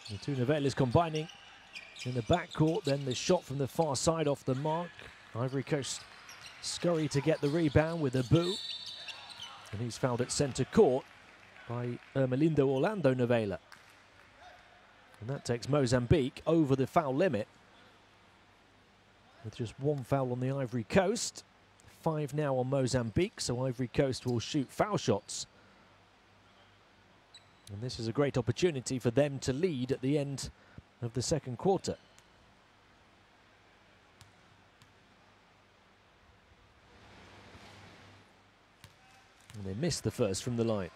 The two Novelas combining in the backcourt, then the shot from the far side off the mark. Ivory Coast scurry to get the rebound with Abu, and he's fouled at centre court by Ermelindo Orlando Novela. And that takes Mozambique over the foul limit with just one foul on the Ivory Coast. 5 now on Mozambique, so Ivory Coast will shoot foul shots. And this is a great opportunity for them to lead at the end of the second quarter. And they missed the first from the line.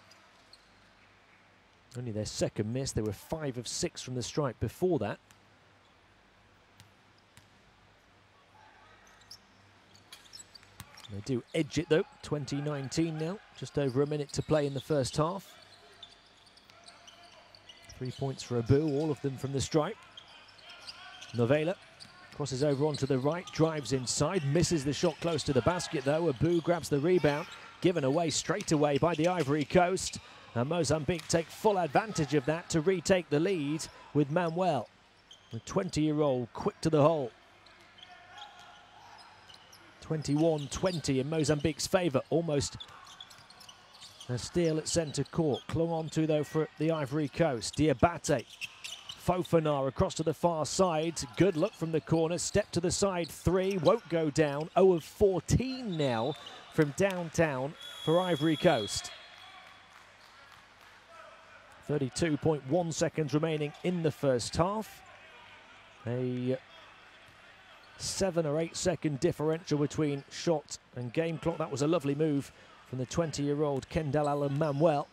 Only their second miss. They were 5 of 6 from the stripe before that. They do edge it though. 20-19 now. Just over a minute to play in the first half. 3 points for Abu, all of them from the stripe. Novela crosses over onto the right, drives inside, misses the shot close to the basket though. Abu grabs the rebound, given away straight away by the Ivory Coast. And Mozambique take full advantage of that to retake the lead with Manuel, the 20-year-old, quick to the hole. 21-20 in Mozambique's favour, almost a steal at centre court. Clung on to though for the Ivory Coast. Diabate, Fofana across to the far side. Good look from the corner, step to the side, 3, won't go down. 0 of 14 now from downtown for Ivory Coast. 32.1 seconds remaining in the first half. A 7 or 8 second differential between shot and game clock. That was a lovely move from the 20-year-old Kendall Allen Manuel.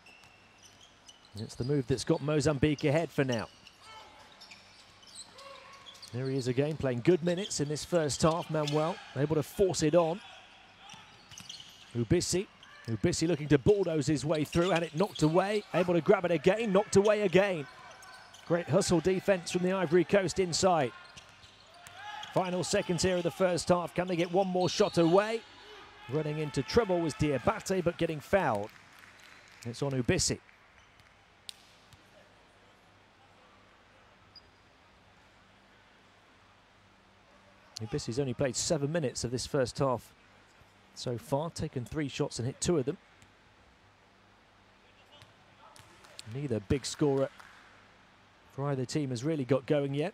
It's the move that's got Mozambique ahead for now. There he is again, playing good minutes in this first half. Manuel able to force it on. Ubisi looking to bulldoze his way through, had it knocked away, able to grab it again, knocked away again. Great hustle defense from the Ivory Coast inside. Final seconds here of the first half. Can they get one more shot away? Running into trouble was Diabate, but getting fouled. It's on Ubisi. Ubisi's only played 7 minutes of this first half so far, taken 3 shots and hit 2 of them. Neither big scorer for either team has really got going yet.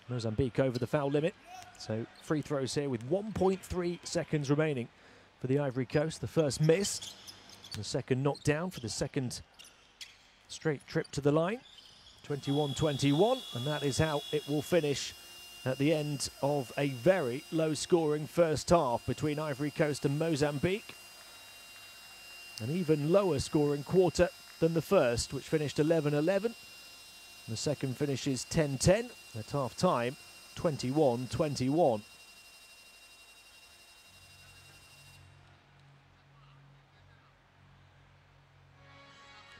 Mozambique over the foul limit, so free throws here with 1.3 seconds remaining for the Ivory Coast. The first missed, the second knocked down for the second straight trip to the line. 21-21, and that is how it will finish at the end of a very low-scoring first half between Ivory Coast and Mozambique. An even lower-scoring quarter than the first, which finished 11-11. The second finishes 10-10 at half-time, 21-21.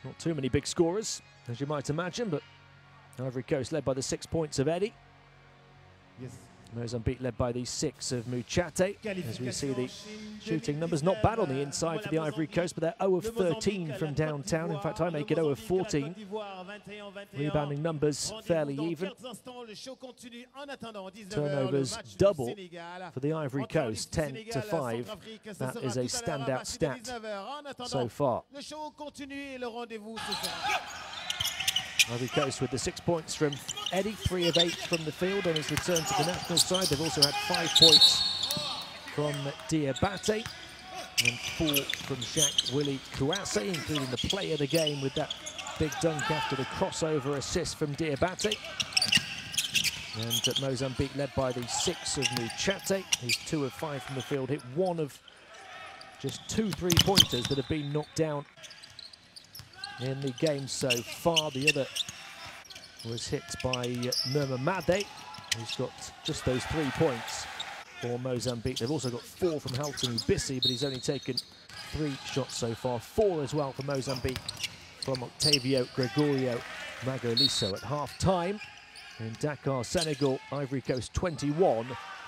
Not too many big scorers, as you might imagine, but Ivory Coast led by the 6 points of Eddie. Yes. Mozambique led by the 6 of Muchate. As we see the shooting numbers, not bad on the inside for the Ivory Coast, but they're 0 of 13 from downtown. In fact, I make it 0 of 14. Rebounding numbers fairly even. Turnovers double for the Ivory Coast, 10-5. That is a standout stat so far. Ivory Coast with the 6 points from Eddie, 3 of 8 from the field on his return to the national side. They've also had 5 points from Diabate and 4 from Jacques Willie Kouasse, including the play of the game with that big dunk after the crossover assist from Diabate. And Mozambique led by the 6 of Muchate, who's 2 of 5 from the field, hit 1 of just 2 3-pointers that have been knocked down in the game so far. The other was hit by Murmamade, He's got just those 3 points for Mozambique. They've also got 4 from Halton Ubisi, but he's only taken 3 shots so far. 4 as well for Mozambique from Octavio Gregorio Magoliso at half-time. In Dakar, Senegal, Ivory Coast 21,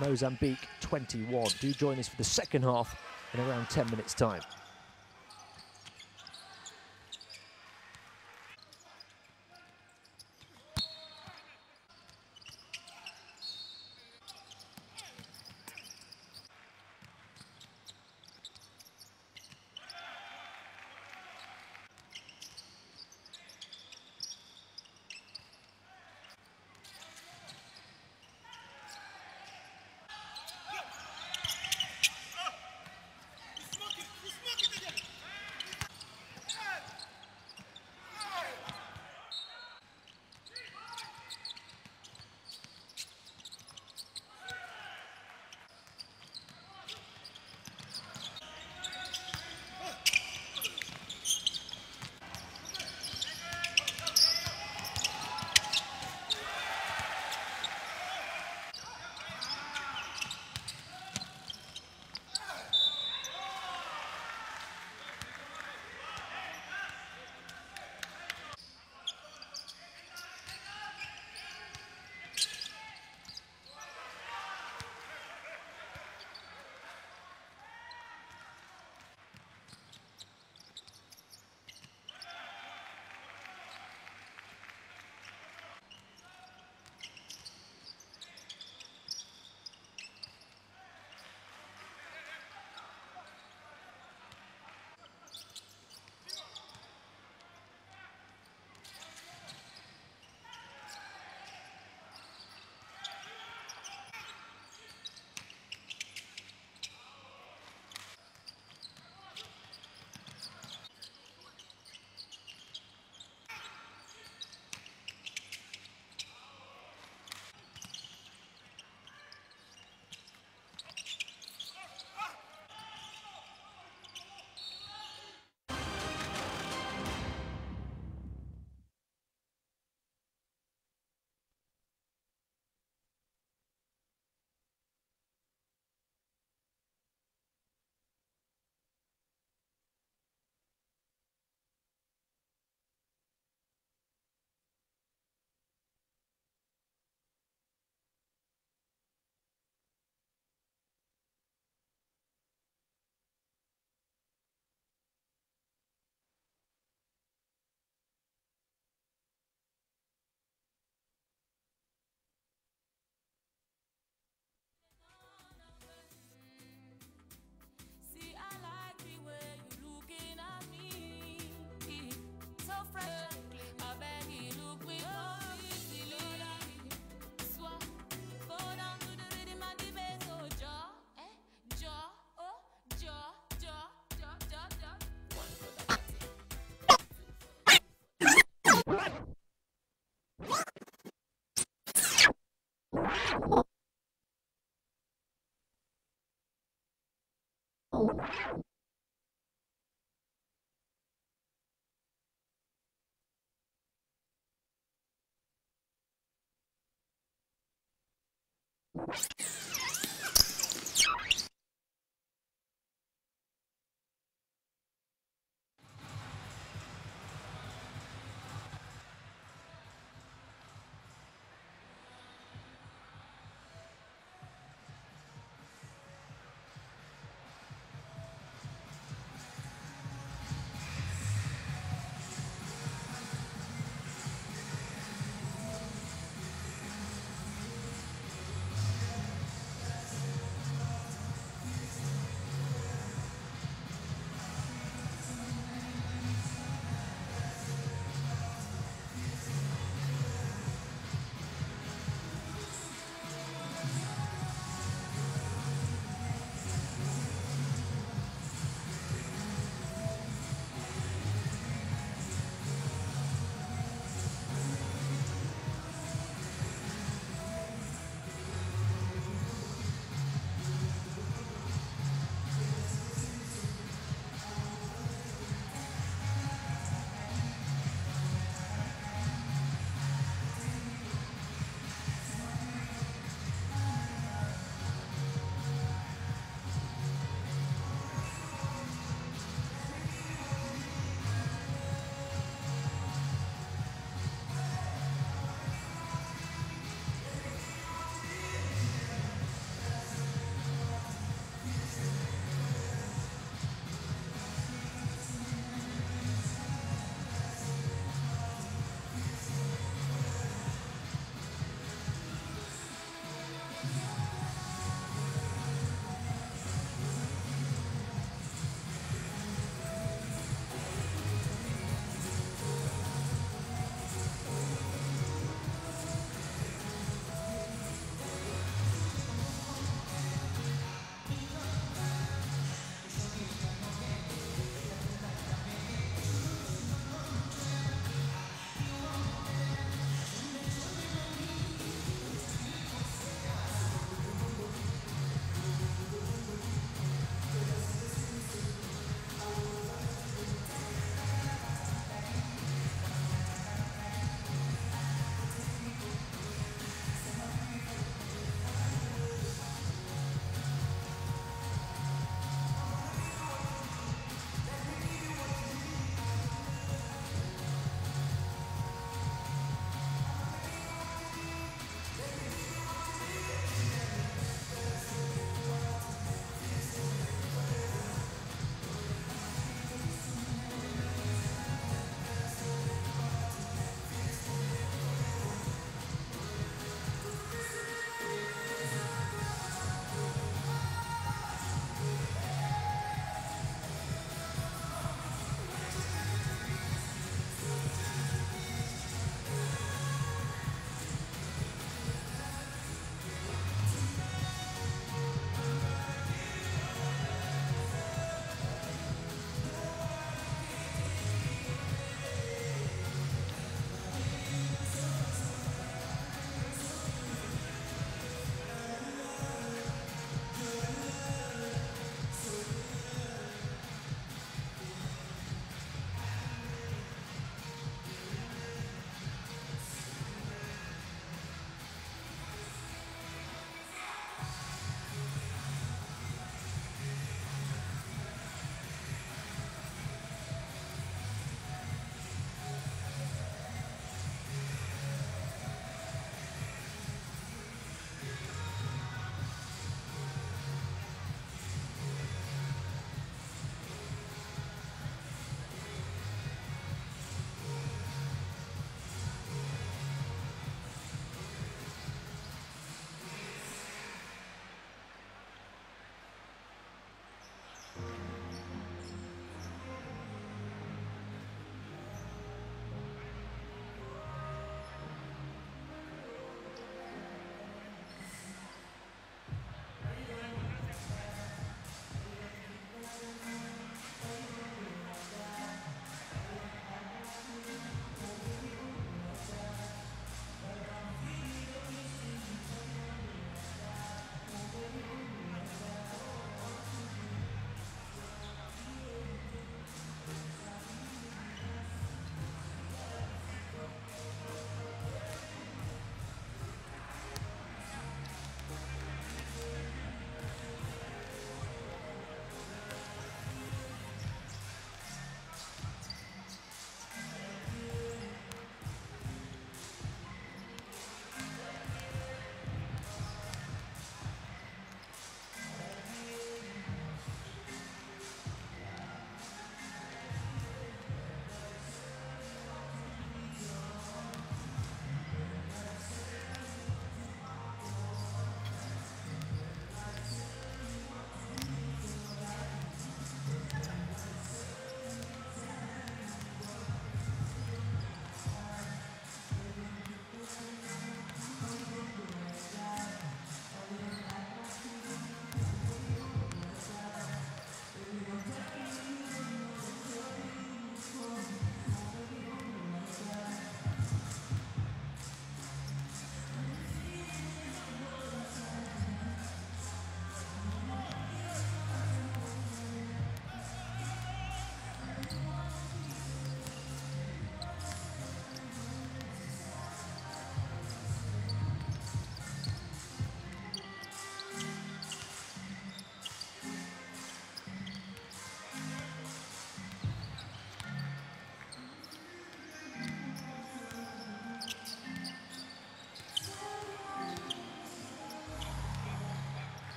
Mozambique 21. Do join us for the second half in around 10 minutes' time.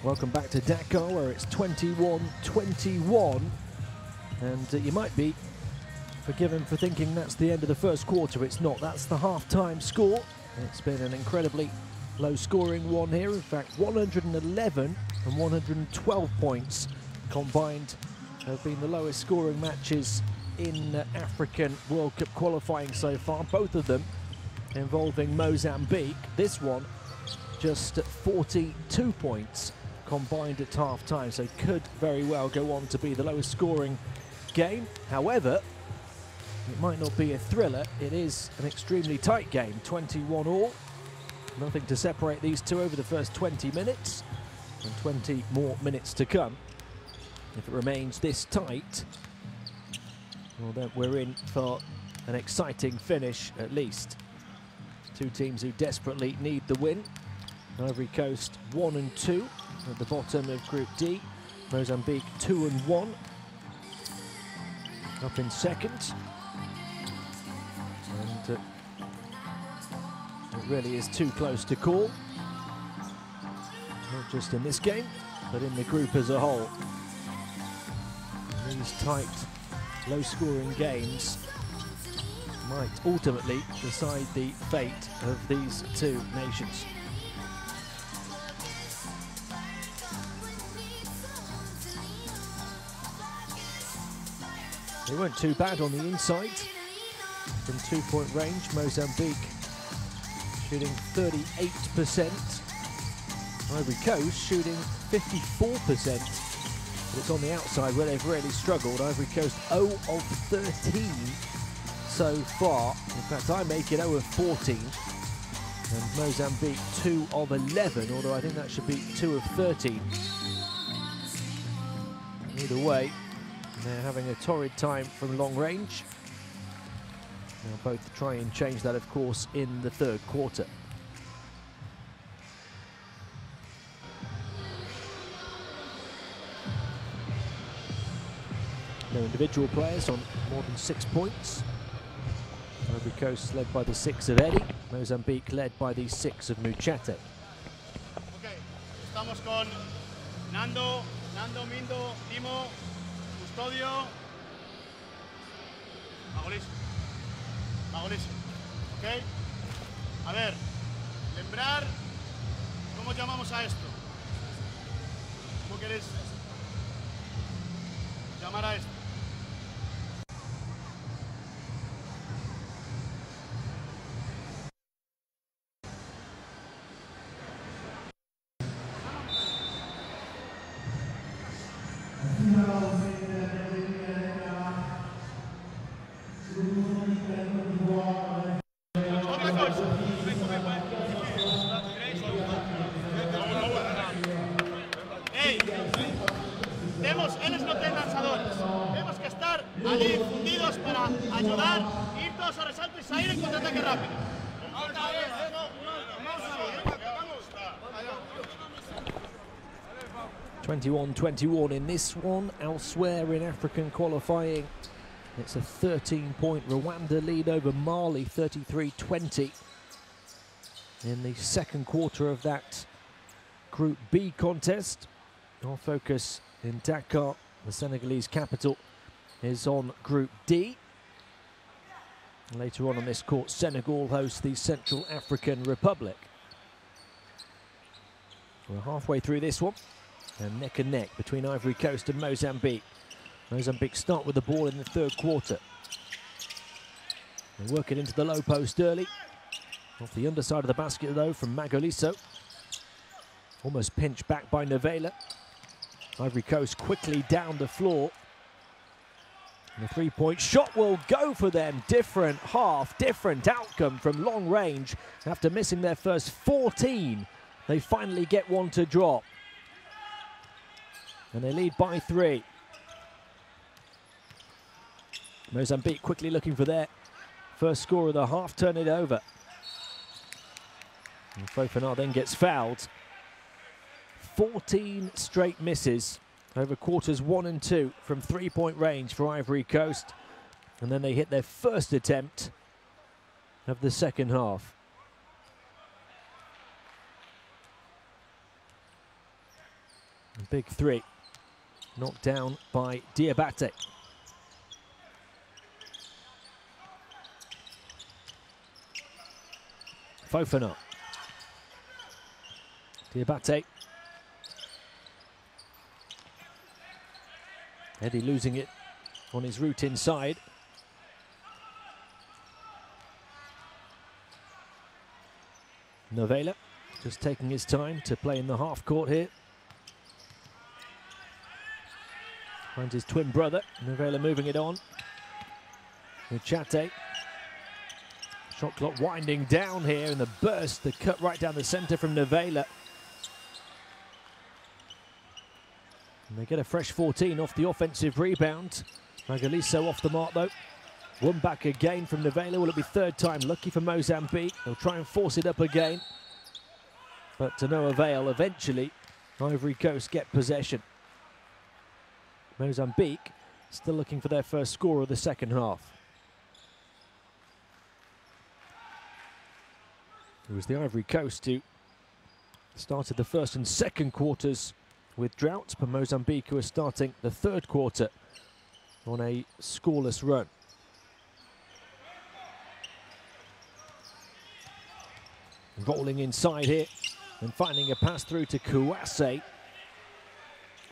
Welcome back to Dakar, where it's 21-21. And you might be forgiven for thinking that's the end of the first quarter. It's not. That's the half-time score. It's been an incredibly low-scoring one here. In fact, 111 and 112 points combined have been the lowest scoring matches in African World Cup qualifying so far. Both of them involving Mozambique. This one just 42 points combined at half-time, so could very well go on to be the lowest scoring game. However, it might not be a thriller. It is an extremely tight game, 21 all. Nothing to separate these two over the first 20 minutes, and 20 more minutes to come. If it remains this tight, well, then we're in for an exciting finish at least. Two teams who desperately need the win. Ivory Coast 1 and 2 at the bottom of Group D. Mozambique 2 and 1 up in second. And it really is too close to call. Not just in this game, but in the group as a whole. And these tight, low-scoring games might ultimately decide the fate of these two nations. They weren't too bad on the inside. From two-point range, Mozambique shooting 38%. Ivory Coast shooting 54%. But it's on the outside where they've really struggled. Ivory Coast 0 of 13 so far. In fact, I make it 0 of 14. And Mozambique 2 of 11, although I think that should be 2 of 13. Either way, they're having a torrid time from long range. They'll both try and change that, of course, in the third quarter. No individual players on more than 6 points. Ivory Coast led by the 6 of Eddie. Mozambique led by the 6 of Muchate. Ok, estamos con Nando, Mindo, Timo, Custodio. Magolísimo. Ok. A ver, lembrar, ¿cómo llamamos a esto? ¿Cómo queréis llamar a esto? Ellos no tienen lanzadores. Tenemos que estar allí fundidos para ayudar, ir todos a resalto y salir en contraataque rápido. 21-21 in this one. Elsewhere in African qualifying, it's a 13-point Rwanda lead over Mali, 33-20. In the second quarter of that Group B contest, our focus in Dakar, the Senegalese capital, is on Group D. Later on this court, Senegal hosts the Central African Republic. We're halfway through this one, and neck and neck between Ivory Coast and Mozambique. Mozambique start with the ball in the third quarter. They work it into the low post early. Off the underside of the basket though from Magoliso. Almost pinched back by Novela. Ivory Coast quickly down the floor. And the three-point shot will go for them. Different half, different outcome from long range. After missing their first 14, they finally get one to drop. And they lead by 3. Mozambique quickly looking for their first score of the half, turn it over. And Fofana then gets fouled. 14 straight misses over quarters 1 and 2 from three-point range for Ivory Coast. And then they hit their first attempt of the second half. A big three. Knocked down by Diabate. Fofana. Diabate. Eddie losing it on his route inside. Novela just taking his time to play in the half court here. Finds his twin brother. Novela moving it on. Muchate. Shot clock winding down here, and the burst, the cut right down the centre from Novela. And they get a fresh 14 off the offensive rebound. Magaliso off the mark though. One back again from Novela. Will it be third time lucky for Mozambique? They'll try and force it up again, but to no avail. Eventually, Ivory Coast get possession. Mozambique still looking for their first score of the second half. It was the Ivory Coast who started the first and second quarters with drought, but Mozambique who are starting the third quarter on a scoreless run. Rolling inside here and finding a pass through to Kouasse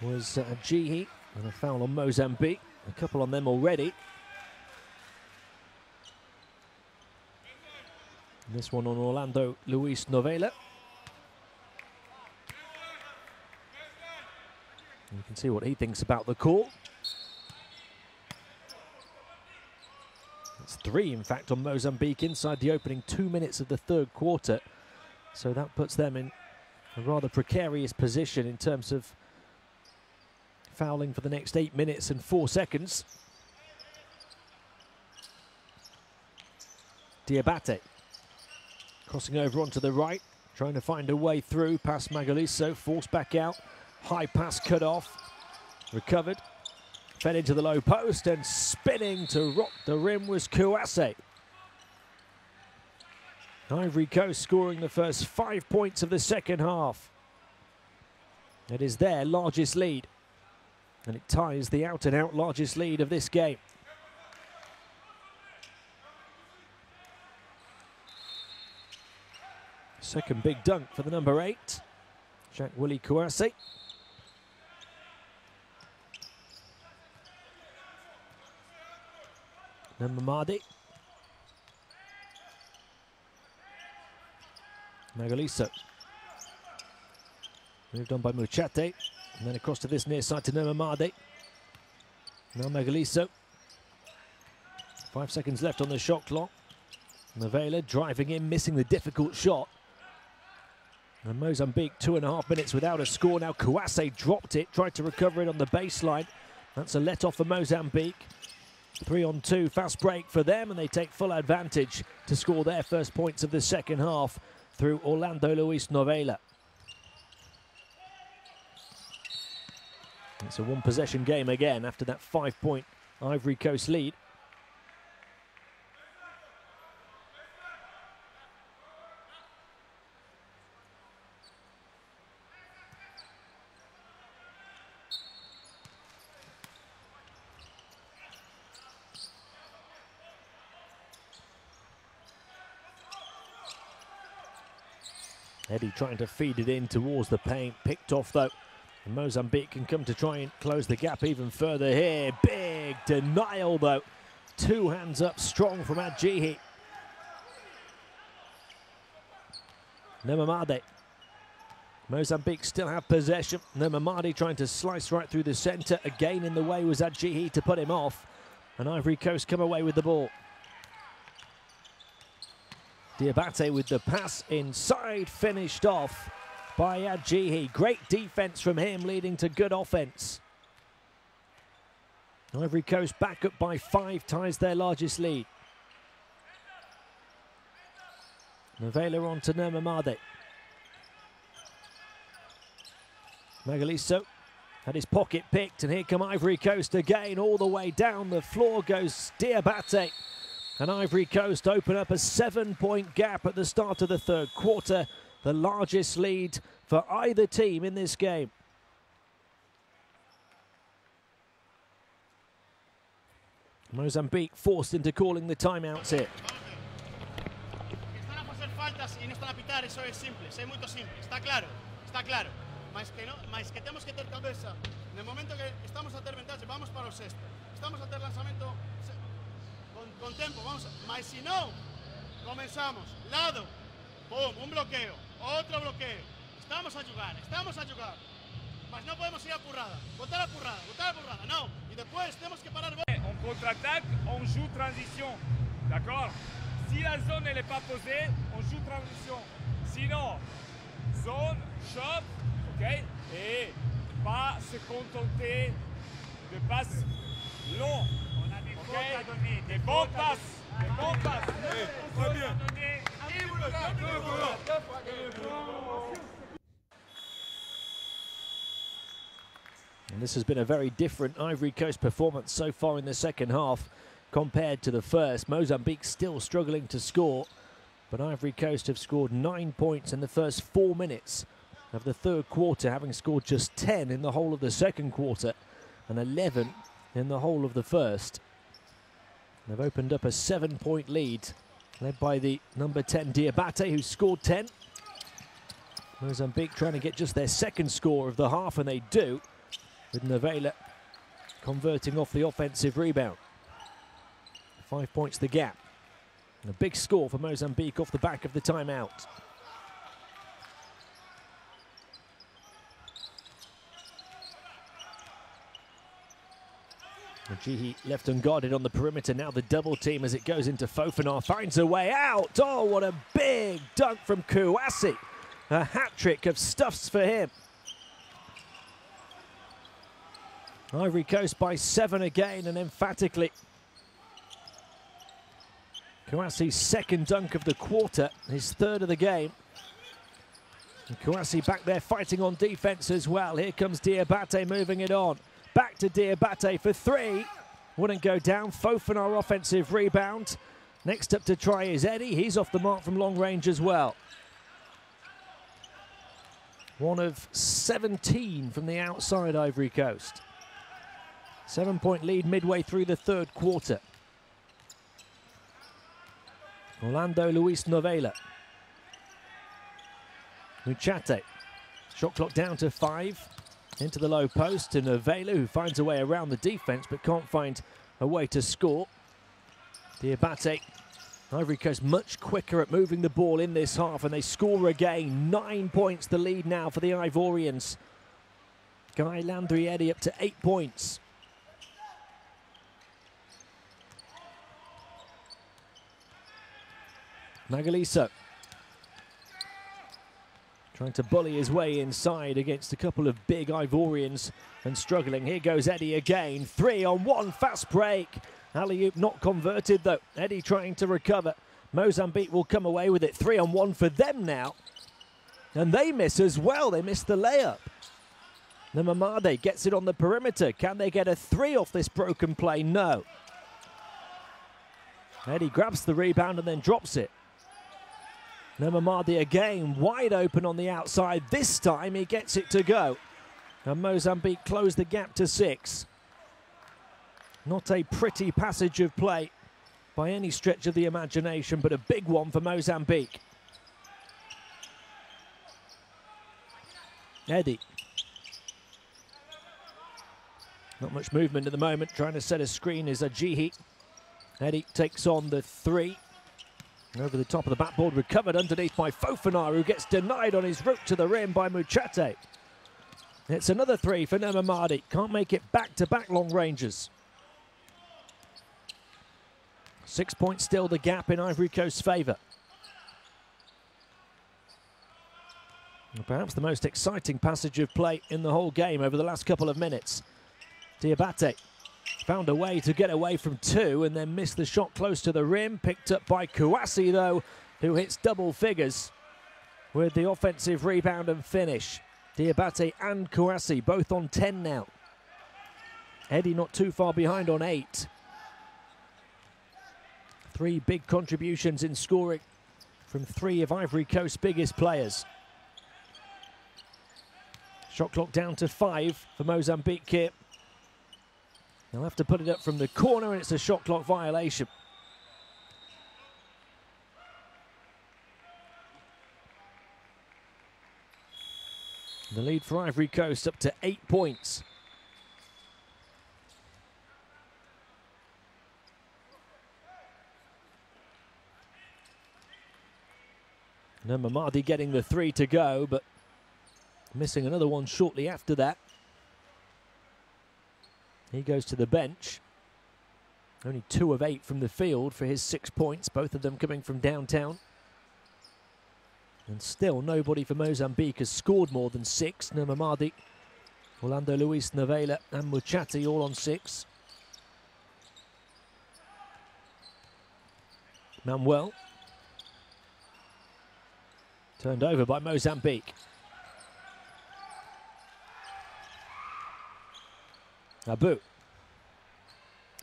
was Jihi, and a foul on Mozambique. A couple on them already. And this one on Orlando Luis Novela. You can see what he thinks about the call. It's 3, in fact, on Mozambique inside the opening 2 minutes of the third quarter. So that puts them in a rather precarious position in terms of fouling for the next 8 minutes and 4 seconds. Diabate crossing over onto the right, trying to find a way through past Magaliso, forced back out. High pass cut off, recovered, fed into the low post, and spinning to rock the rim was Kouasse. Ivory Coast scoring the first 5 points of the second half. It is their largest lead, and it ties the out-and-out largest lead of this game. Second big dunk for the number 8, Jacques-Willy Kouasse. Namamadi. Magaliso. Moved on by Muchate. And then across to this near side to Namamadi. Now Magaliso. 5 seconds left on the shot clock. Novela driving in, missing the difficult shot. And Mozambique 2.5 minutes without a score. Now Kouasse dropped it, tried to recover it on the baseline. That's a let-off for Mozambique. 3-on-2, fast break for them, and they take full advantage to score their first points of the second half through Orlando Luis Novela. It's a one-possession game again after that 5-point Ivory Coast lead. Eddie trying to feed it in towards the paint, picked off though. And Mozambique can come to try and close the gap even further here. Big denial though. 2 hands up strong from Adjihi. Namamadi. Mozambique still have possession. Namamadi trying to slice right through the centre. Again in the way was Adjihi to put him off. And Ivory Coast come away with the ball. Diabate with the pass inside, finished off by Adjihi. Great defense from him, leading to good offense. Ivory Coast back up by 5, ties their largest lead. Novela on to Namamadi. Magaliso had his pocket picked, and here come Ivory Coast again. All the way down the floor goes Diabate. And Ivory Coast open up a 7-point gap at the start of the third quarter. The largest lead for either team in this game. Mozambique forced into calling the timeouts here. Están a facer faltas e non están a pitar, eso é simple, é moito simple, está claro, mas que temos que ter cabeza, no momento que estamos a ter vantaxe, vamos para o sexto, estamos a ter lanzamento con tempo, mas se non, comenzamos, lado, pum, un bloqueo, outro bloqueo, estamos a jugar, mas non podemos ir a currada, botar a currada, non, e depois temos que parar. On contre-attaque, on joue transition, d'accord? Si la zone n'est pas posée, on joue transition. Sinon, zone, shot, ok? Et pas se contenter de passes longs. On a des fautes à donner. Des bons passes. Très bien. And this has been a very different Ivory Coast performance so far in the second half compared to the first. Mozambique still struggling to score, but Ivory Coast have scored 9 points in the first 4 minutes of the third quarter, having scored just 10 in the whole of the second quarter and 11 in the whole of the first. They've opened up a 7-point lead, led by the number 10 Diabate, who scored 10. Mozambique trying to get just their second score of the half, and they do, with Novela converting off the offensive rebound. 5 points the gap. And a big score for Mozambique off the back of the timeout. Najihi left unguarded on the perimeter. Now the double team as it goes into Fofana. Finds a way out. Oh, what a big dunk from Kouassi. A hat-trick of stuffs for him. Ivory Coast by 7 again, and emphatically. Kouassi's second dunk of the quarter, his third of the game. And Kouassi back there fighting on defense as well. Here comes Diabate moving it on. Back to Diabate for 3. Wouldn't go down. Fofana offensive rebound. Next up to try is Eddie. He's off the mark from long range as well. 1 of 17 from the outside Ivory Coast. 7-point lead midway through the third quarter. Orlando Luis Novela. Muchate. Shot clock down to 5. Into the low post to Novela, who finds a way around the defense but can't find a way to score. Diabate. Ivory Coast much quicker at moving the ball in this half, and they score again. 9 points the lead now for the Ivorians. Guy Landry-Eddy up to 8 points. Magaliso trying to bully his way inside against a couple of big Ivorians and struggling. Here goes Eddie again. 3-on-1 fast break. Alley-oop not converted though. Eddie trying to recover. Mozambique will come away with it. 3-on-1 for them now. And they miss as well. They miss the layup. Namamade gets it on the perimeter. Can they get a 3 off this broken play? No. Eddie grabs the rebound and then drops it. Namamade again, wide open on the outside. This time he gets it to go. And Mozambique close the gap to 6. Not a pretty passage of play by any stretch of the imagination, but a big one for Mozambique. Eddie. Not much movement at the moment. Trying to set a screen is Ajihi. Eddie takes on the 3. Over the top of the backboard, recovered underneath by Fofana, who gets denied on his route to the rim by Muchate. It's another 3 for Namamade. Can't make it back-to-back long ranges. 6 points still the gap in Ivory Coast's favour. Perhaps the most exciting passage of play in the whole game over the last couple of minutes. Diabate found a way to get away from 2 and then missed the shot close to the rim. Picked up by Kouassi, though, who hits double figures with the offensive rebound and finish. Diabate and Kouassi both on 10 now. Eddie not too far behind on 8. 3 big contributions in scoring from 3 of Ivory Coast's biggest players. Shot clock down to 5 for Mozambique here. They'll have to put it up from the corner, and it's a shot clock violation. The lead for Ivory Coast up to 8 points. Now Mamadi getting the 3 to go, but missing another one shortly after that. He goes to the bench. Only 2 of 8 from the field for his 6 points, both of them coming from downtown. And still nobody for Mozambique has scored more than 6. Mamadi, Orlando Luis, Navela and Muchati all on 6. Manuel. Turned over by Mozambique. Abu.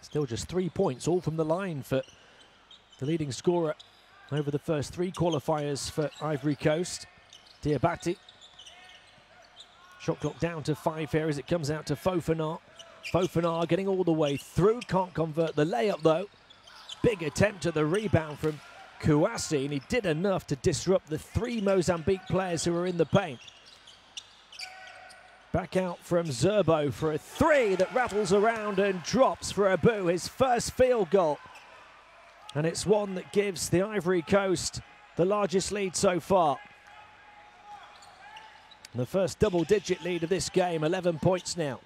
Still just 3 points, all from the line for the leading scorer over the first 3 qualifiers for Ivory Coast. Diabate. Shot clock down to 5 here as it comes out to Fofana. Fofana getting all the way through, can't convert the layup though. Big attempt at the rebound from Kouassi, and he did enough to disrupt the 3 Mozambique players who were in the paint. Back out from Zerbo for a 3 that rattles around and drops for Abu, his first field goal. And it's one that gives the Ivory Coast the largest lead so far. The first double-digit lead of this game, 11 points now.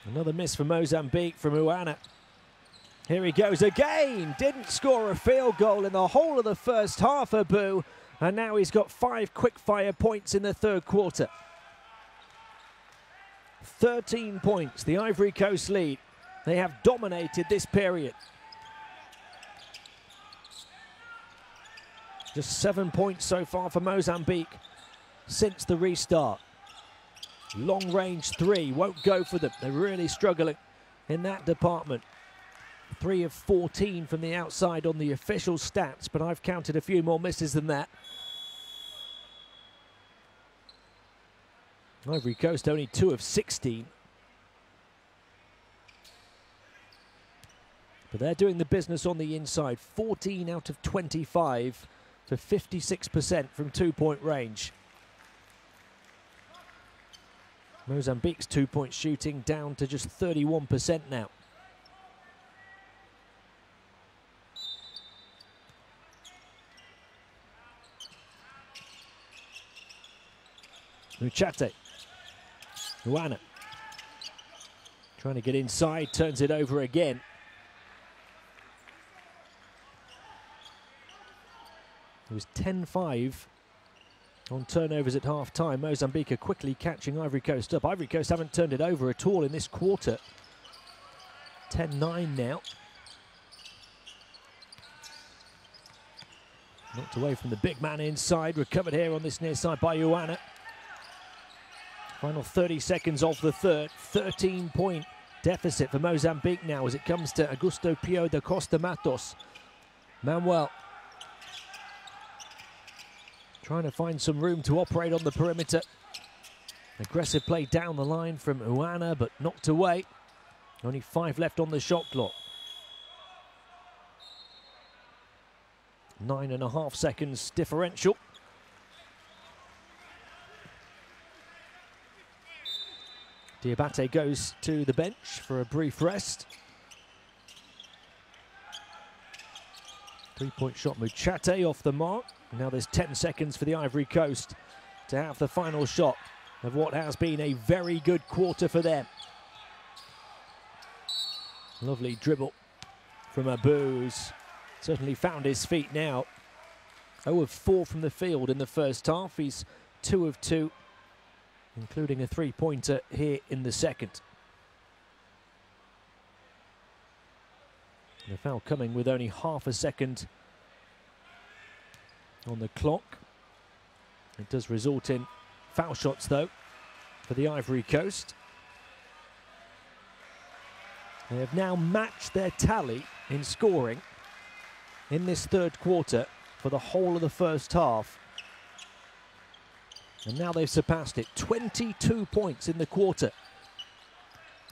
Another miss for Mozambique from Uana. Here he goes again. Didn't score a field goal in the whole of the first half, Abu. And now he's got 5 quick-fire points in the third quarter. 13 points, the Ivory Coast lead. They have dominated this period. Just 7 points so far for Mozambique since the restart. Long-range 3 won't go for them. They're really struggling in that department. 3 of 14 from the outside on the official stats, but I've counted a few more misses than that. Ivory Coast only 2 of 16. But they're doing the business on the inside. 14 out of 25 for 56% from 2-point range. Mozambique's 2-point shooting down to just 31% now. Muchate. Uana. Trying to get inside, turns it over again. It was 10-5 on turnovers at half-time. Mozambique are quickly catching Ivory Coast up. Ivory Coast haven't turned it over at all in this quarter. 10-9 now. Knocked away from the big man inside. Recovered here on this near side by Uana. Final 30 seconds of the third. 13-point deficit for Mozambique now as it comes to Augusto Pio da Costa Matos. Manuel trying to find some room to operate on the perimeter. Aggressive play down the line from Uana, but knocked away. Only 5 left on the shot clock. 9.5 seconds differential. Diabate goes to the bench for a brief rest. 3-point shot, Muchate off the mark. Now there's 10 seconds for the Ivory Coast to have the final shot of what has been a very good quarter for them. Lovely dribble from Abu, who's certainly found his feet now. 0 of 4 from the field in the first half. He's 2 of 2, including a 3-pointer here in the second. The foul coming with only half a second on the clock. It does result in foul shots though for the Ivory Coast. They have now matched their tally in scoring in this third quarter for the whole of the first half. And now they've surpassed it. 22 points in the quarter.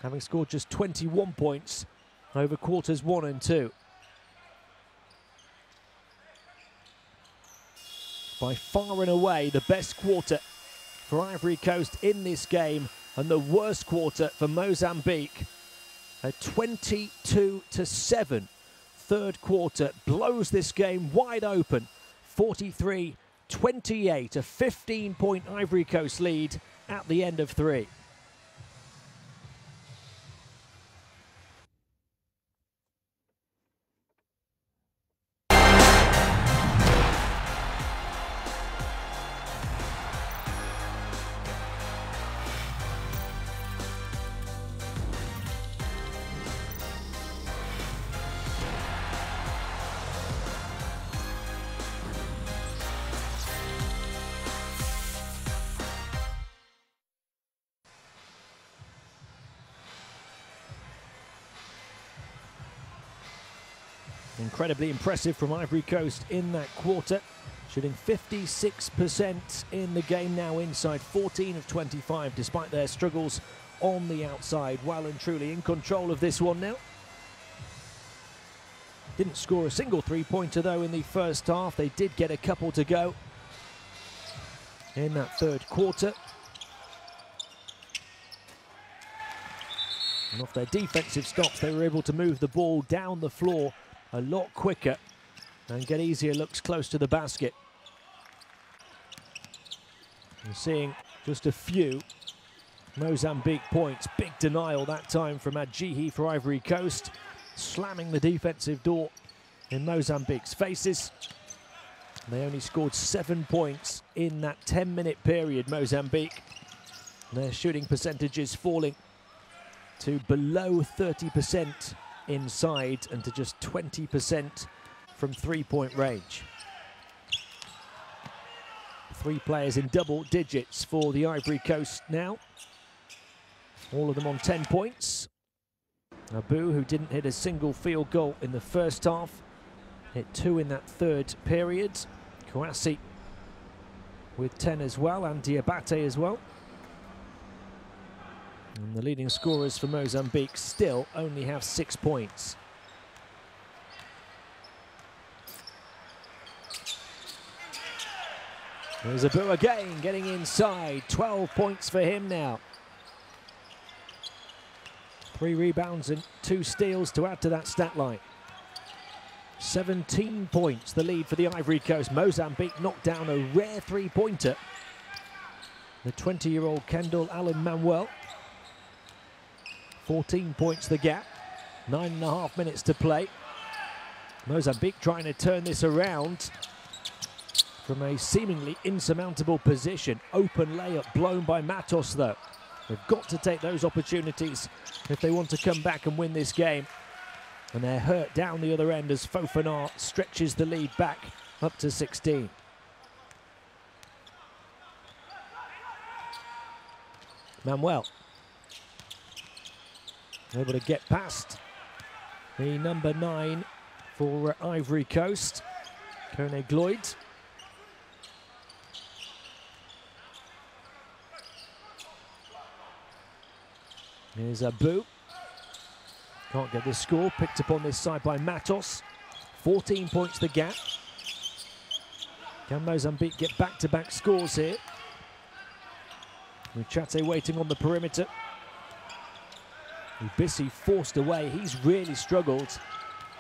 having scored just 21 points over quarters 1 and 2. By far and away the best quarter for Ivory Coast in this game, and the worst quarter for Mozambique. A 22-7 third quarter blows this game wide open. 43-28, a 15-point Ivory Coast lead at the end of 3. Incredibly impressive from Ivory Coast in that quarter, shooting 56% in the game now inside, 14 of 25 despite their struggles on the outside. Well and truly in control of this one now. Didn't score a single three-pointer though in the first half. They did get a couple to go in that third quarter. And off their defensive stops, they were able to move the ball down the floor a lot quicker and get easier looks close to the basket. We're seeing just a few Mozambique points. Big denial that time from Adjihi for Ivory Coast, slamming the defensive door in Mozambique's faces. They only scored 7 points in that 10-minute period, Mozambique. Their shooting percentages falling to below 30% inside and to just 20% from three-point range. 3 players in double digits for the Ivory Coast now. All of them on 10 points. Abu, who didn't hit a single field goal in the first half, hit 2 in that third period. Kouassi with 10 as well, and Diabate as well. And the leading scorers for Mozambique still only have 6 points. There's Abu again, getting inside. 12 points for him now. 3 rebounds and 2 steals to add to that stat line. 17 points, the lead for the Ivory Coast. Mozambique knocked down a rare three-pointer. The 20-year-old Kendall Allen Manuel. 14 points the gap, 9.5 minutes to play. Mozambique trying to turn this around from a seemingly insurmountable position. Open layup blown by Matos though. They've got to take those opportunities if they want to come back and win this game. And they're hurt down the other end as Fofana stretches the lead back up to 16. Manuel able to get past the number 9 for Ivory Coast, Cote Gloyd. Here's Abu. Can't get the score. Picked up on this side by Matos. 14 points the gap. Can Mozambique get back-to-back scores here? Muchate waiting on the perimeter. Ubisi forced away. He's really struggled.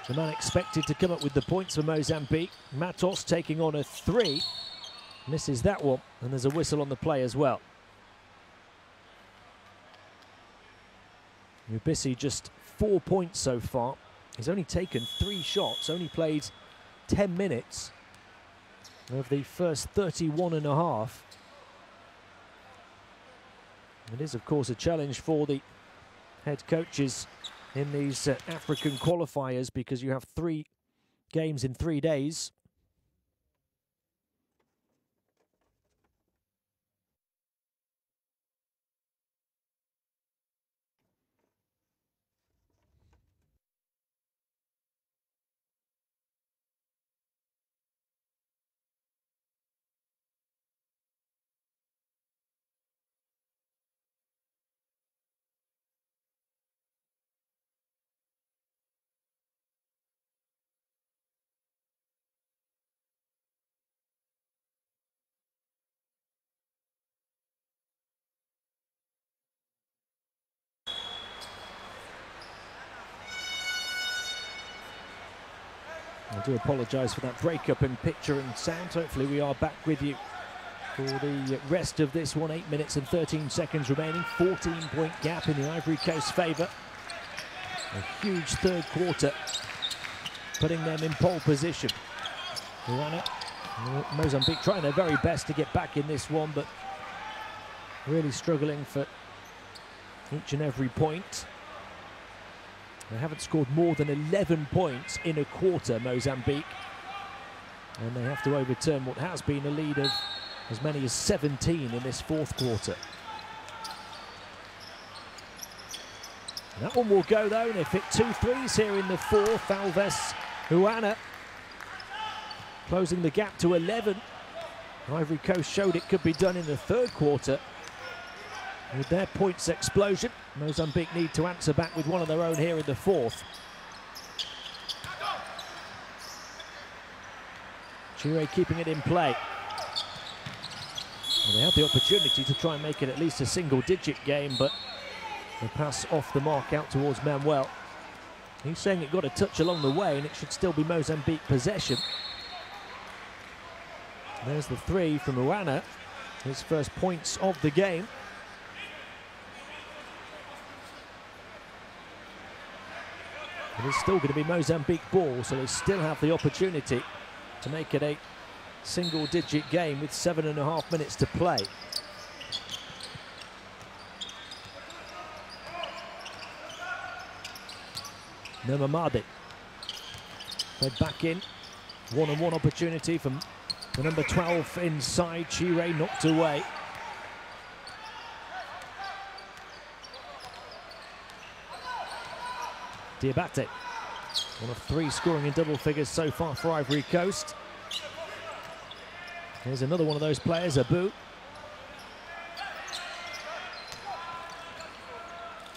The man expected to come up with the points for Mozambique. Matos taking on a 3. Misses that one, and there's a whistle on the play as well. Ubisi just 4 points so far. He's only taken 3 shots, only played 10 minutes of the first 31 and a half. It is, of course, a challenge for the head coaches in these African qualifiers because you have 3 games in 3 days. I do apologise for that breakup in picture and sound. Hopefully we are back with you for the rest of this one. 8 minutes and 13 seconds remaining. 14-point gap in the Ivory Coast favour. A huge third quarter, putting them in pole position. Mozambique trying their very best to get back in this one, but really struggling for each and every point. They haven't scored more than 11 points in a quarter, Mozambique. And they have to overturn what has been a lead of as many as 17 in this fourth quarter. And that one will go though, and they've hit 2 threes here in the fourth. Alves Huana closing the gap to 11. Ivory Coast showed it could be done in the third quarter. With their points explosion, Mozambique need to answer back with one of their own here in the fourth. Chire keeping it in play. Well, they had the opportunity to try and make it at least a single-digit game, but the pass off the mark out towards Manuel. He's saying it got a touch along the way and it should still be Mozambique possession. There's the three from Huana, his first points of the game. It is still going to be Mozambique ball, so they still have the opportunity to make it a single-digit game with 7.5 minutes to play. Nomamade fed back in. One-on-one opportunity from the number 12 inside. Chire knocked away. Diabate, one of 3 scoring in double figures so far for Ivory Coast. Here's another one of those players, Abu.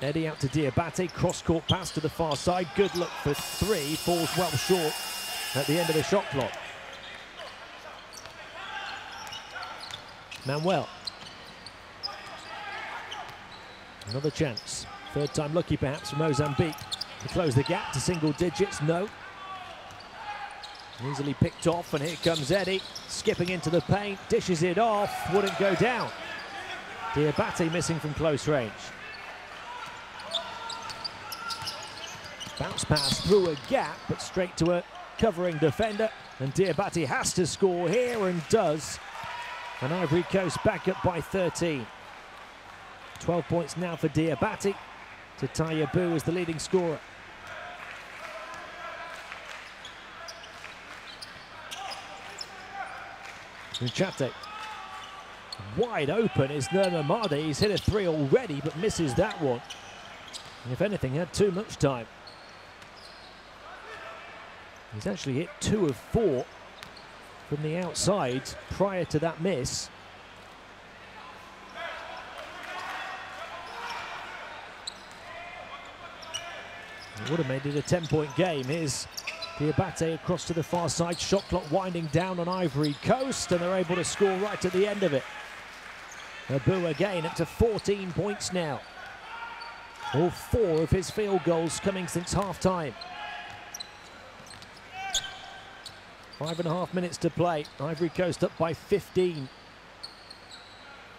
Eddie out to Diabate, cross-court pass to the far side. Good look for 3, falls well short at the end of the shot clock. Manuel. Another chance. Third time lucky perhaps for Mozambique to close the gap to single digits. No. Easily picked off, and here comes Eddie, skipping into the paint, dishes it off, wouldn't go down. Diabate missing from close range. Bounce pass through a gap, but straight to a covering defender, and Diabate has to score here and does. And Ivory Coast back up by 13. 12 points now for Diabate to tie Abu as the leading scorer. Mouchate. Wide open is Nomamade. He's hit a 3 already, but misses that one. And if anything, had too much time. He's actually hit 2 of 4 from the outside prior to that miss. It would have made it a 10-point game. Here's Diabate across to the far side. Shot clock winding down on Ivory Coast, and they're able to score right at the end of it. Abu again up to 14 points now. All 4 of his field goals coming since half-time. 5.5 minutes to play. Ivory Coast up by 15.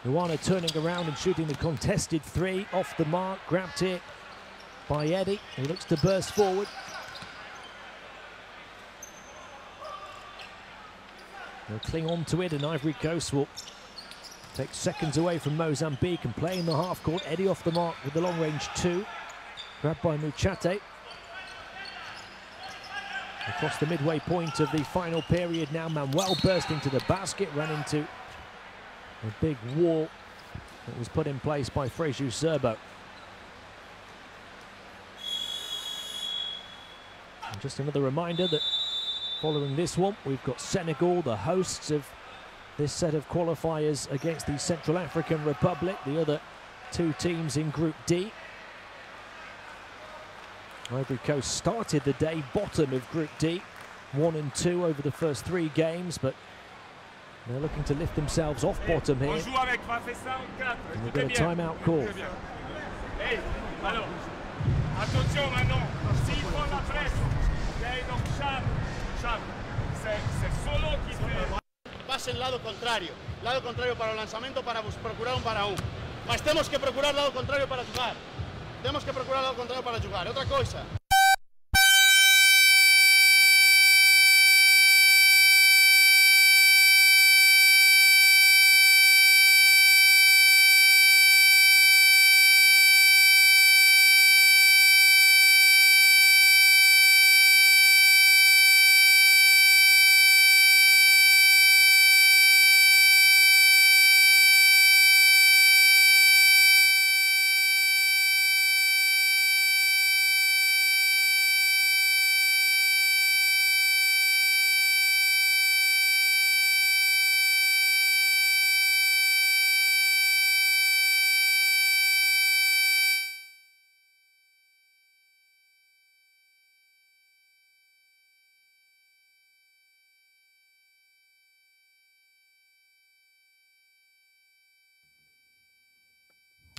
Huana turning around and shooting the contested 3 off the mark. Grabbed here by Eddie. He looks to burst forward. They'll cling on to it, and Ivory Coast will take seconds away from Mozambique and play in the half court. Eddie off the mark with the long range 2. Grabbed by Mouchate. Across the midway point of the final period now, Manuel bursting to the basket, ran into a big wall that was put in place by Freju Serbo. And just another reminder that following this one, we've got Senegal, the hosts of this set of qualifiers, against the Central African Republic, the other 2 teams in Group D. Ivory Coast started the day bottom of Group D, 1 and 2 over the first 3 games, but they're looking to lift themselves off bottom here. And they've got a timeout call. Hey, alors, attention maintenant, s'ils font la presse, donc Xavi. C'est Solo qui fait... Pasen lado contrario para el lanzamiento para procurar un para un. Mas temos que procurar lado contrario para jugar. Temos que procurar lado contrario para jugar. Outra coisa.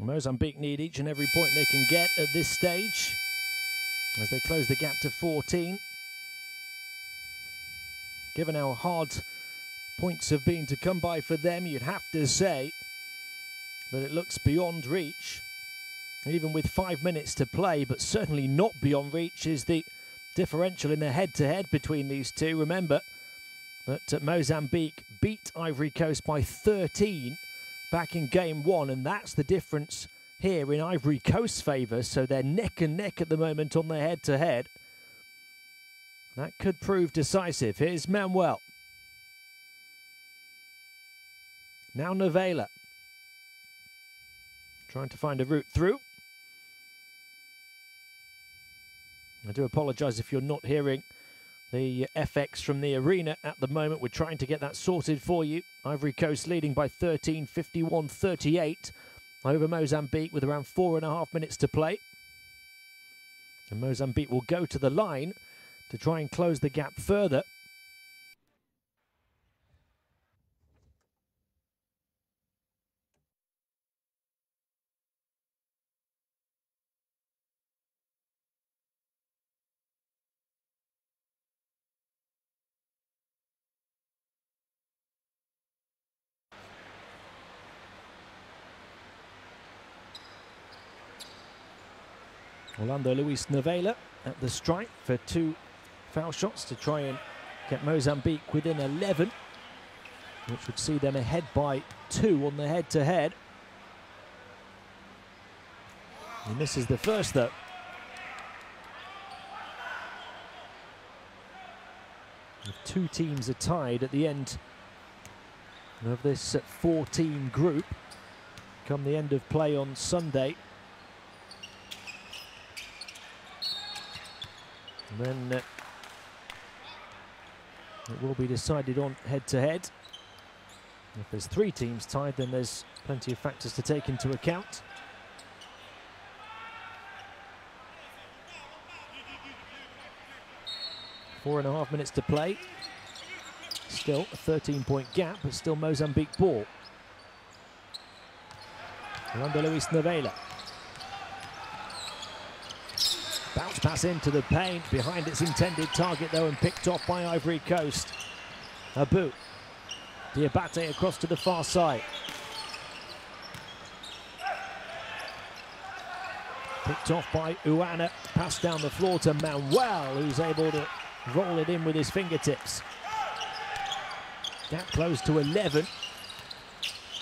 Mozambique need each and every point they can get at this stage as they close the gap to 14. Given how hard points have been to come by for them, you'd have to say that it looks beyond reach. Even with 5 minutes to play, but certainly not beyond reach is the differential in the head-to-head between these two. Remember that Mozambique beat Ivory Coast by 13 back in game one, and that's the difference here in Ivory Coast's favour. So they're neck and neck at the moment on the head-to-head. That could prove decisive. Here's Manuel. Now Novela. Trying to find a route through. I do apologise if you're not hearing the FX from the arena at the moment. We're trying to get that sorted for you. Ivory Coast leading by 13, 51-38 over Mozambique with around 4.5 minutes to play. And Mozambique will go to the line to try and close the gap further. Orlando Luis Novela at the strike for 2 foul shots to try and get Mozambique within 11, which would see them ahead by 2 on the head-to-head. He misses the first, though. The 2 teams are tied at the end of this 4-team group come the end of play on Sunday. And then it will be decided on head-to-head. If there's 3 teams tied, then there's plenty of factors to take into account. Four and a half minutes to play. Still a 13-point gap, but still Mozambique ball. Orlando Luis Novela. Bounce pass into the paint, behind its intended target though, and picked off by Ivory Coast. Abu. Diabate across to the far side. Picked off by Uana, passed down the floor to Manuel, who's able to roll it in with his fingertips. Gap closed to 11.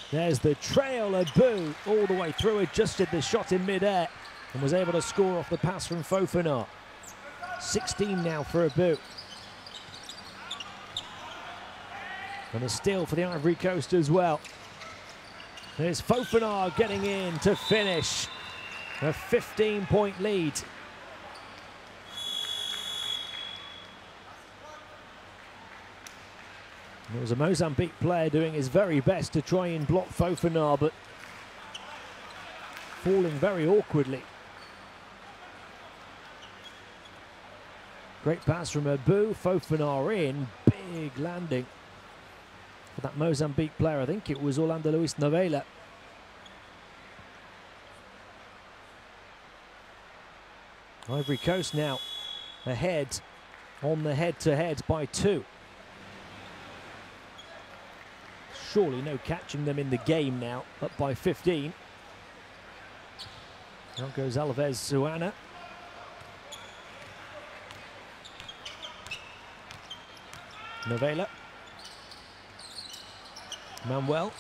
There's the trail. Abu all the way through, adjusted the shot in mid-air and was able to score off the pass from Fofana. 16 now for Abu. And a steal for the Ivory Coast as well. There's Fofana getting in to finish. A 15-point lead. It was a Mozambique player doing his very best to try and block Fofana, but falling very awkwardly. Great pass from Abu. Fofana in. Big landing for that Mozambique player. I think it was Orlando Luis Novela. Ivory Coast now ahead on the head-to-head by 2. Surely no catching them in the game now, up by 15. Out goes Alves Zuana. Novela. Manuel.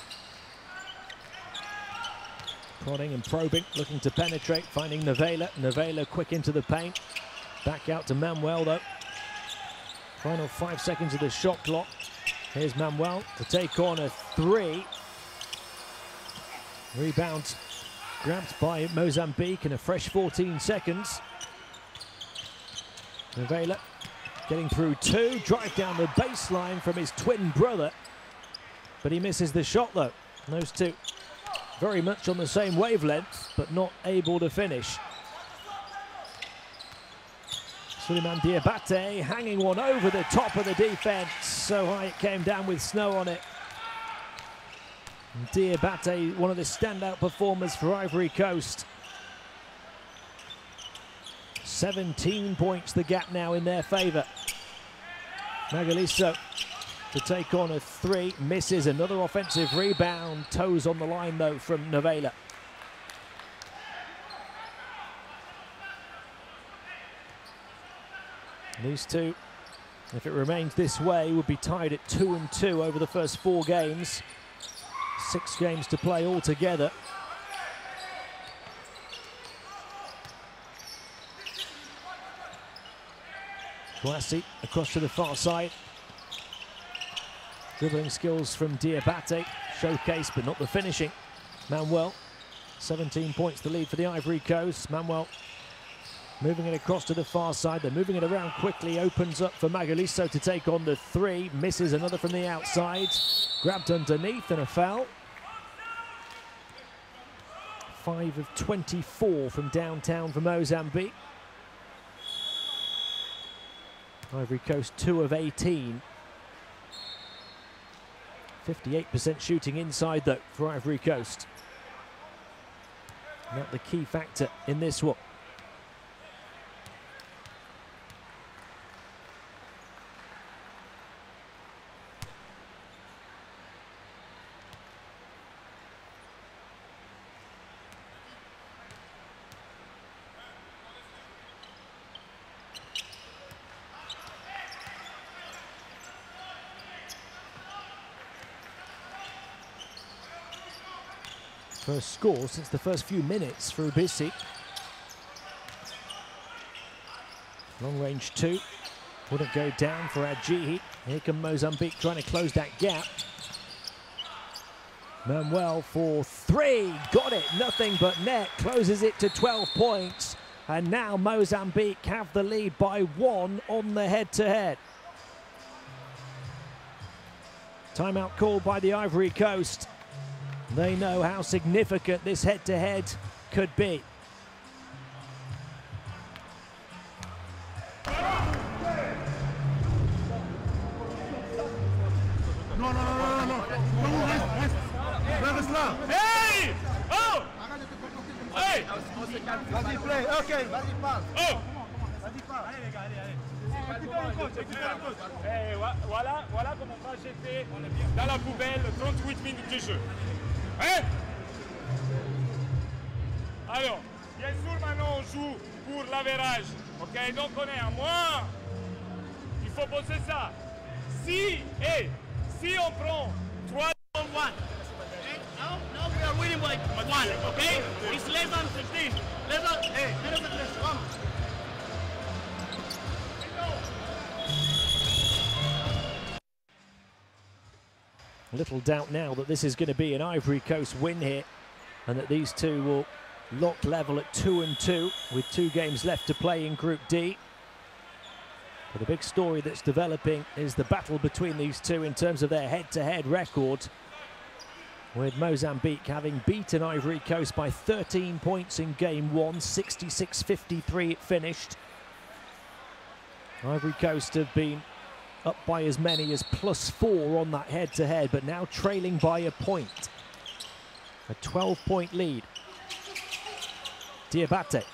Prodding and probing, looking to penetrate, finding Novela. Novela quick into the paint. Back out to Manuel though. Final 5 seconds of the shot clock. Here's Manuel to take on a 3. Rebound grabbed by Mozambique in a fresh 14 seconds. Novela getting through 2, drive down the baseline from his twin brother. But he misses the shot though. Those two very much on the same wavelength, but not able to finish. Suleiman Diabate hanging one over the top of the defense. So high it came down with snow on it. Diabate, one of the standout performers for Ivory Coast. 17 points the gap now in their favour. Magaliso to take on a 3, misses. Another offensive rebound, toes on the line though from Novela. These two, if it remains this way, would be tied at 2-2 over the first 4 games. 6 games to play altogether. Kwasi across to the far side. Dribbling skills from Diabate, showcased but not the finishing. Manuel, 17 points the lead for the Ivory Coast. Manuel moving it across to the far side. They're moving it around quickly, opens up for Magaliso to take on the 3, misses another from the outside. Grabbed underneath and a foul. 5 of 24 from downtown for Mozambique. Ivory Coast 2 of 18. 58% shooting inside though for Ivory Coast. Not the key factor in this one. First score since the first few minutes for Ubisi. Long range 2. Wouldn't go down for Adjihi. Here come Mozambique trying to close that gap. Manuel for 3. Got it. Nothing but net. Closes it to 12 points. And now Mozambique have the lead by 1 on the head-to-head. Timeout called by the Ivory Coast. They know how significant this head-to-head could be. Hey! Oh! Hey! Vas-y, play, ok. Vas-y, passe. Oh! Vas-y, passe. Allez, les gars, allez. Écoutez le coach, écoutez le coach. Et voilà comment on va jeter dans la poubelle 38 minutes de jeu. Hein? Alors, bien sûr, maintenant on joue pour l'avérage. Ok, donc on est à moins. Il faut bosser ça. Si on prend 3 1. Now we are winning by 1, okay? It's less than 15. Less than 3. Vamos. Little doubt now that this is going to be an Ivory Coast win here, and that these two will lock level at 2-2 with 2 games left to play in Group D. But the big story that's developing is the battle between these two in terms of their head-to-head record, with Mozambique having beaten Ivory Coast by 13 points in Game 1, 66-53 it finished. Ivory Coast have been up by as many as +4 on that head-to-head, but now trailing by a point. A 12-point lead. Diabate.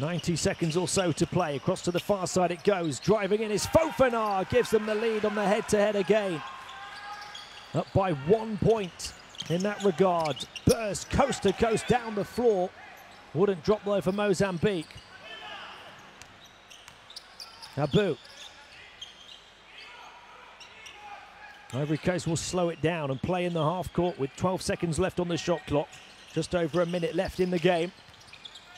90 seconds or so to play. Across to the far side it goes. Driving in is Fofana. Gives them the lead on the head-to-head again. Up by 1 point in that regard. Burst coast to coast down the floor. Wouldn't drop though for Mozambique. Abu. Ivory Coast will slow it down and play in the half court with 12 seconds left on the shot clock. Just over a minute left in the game.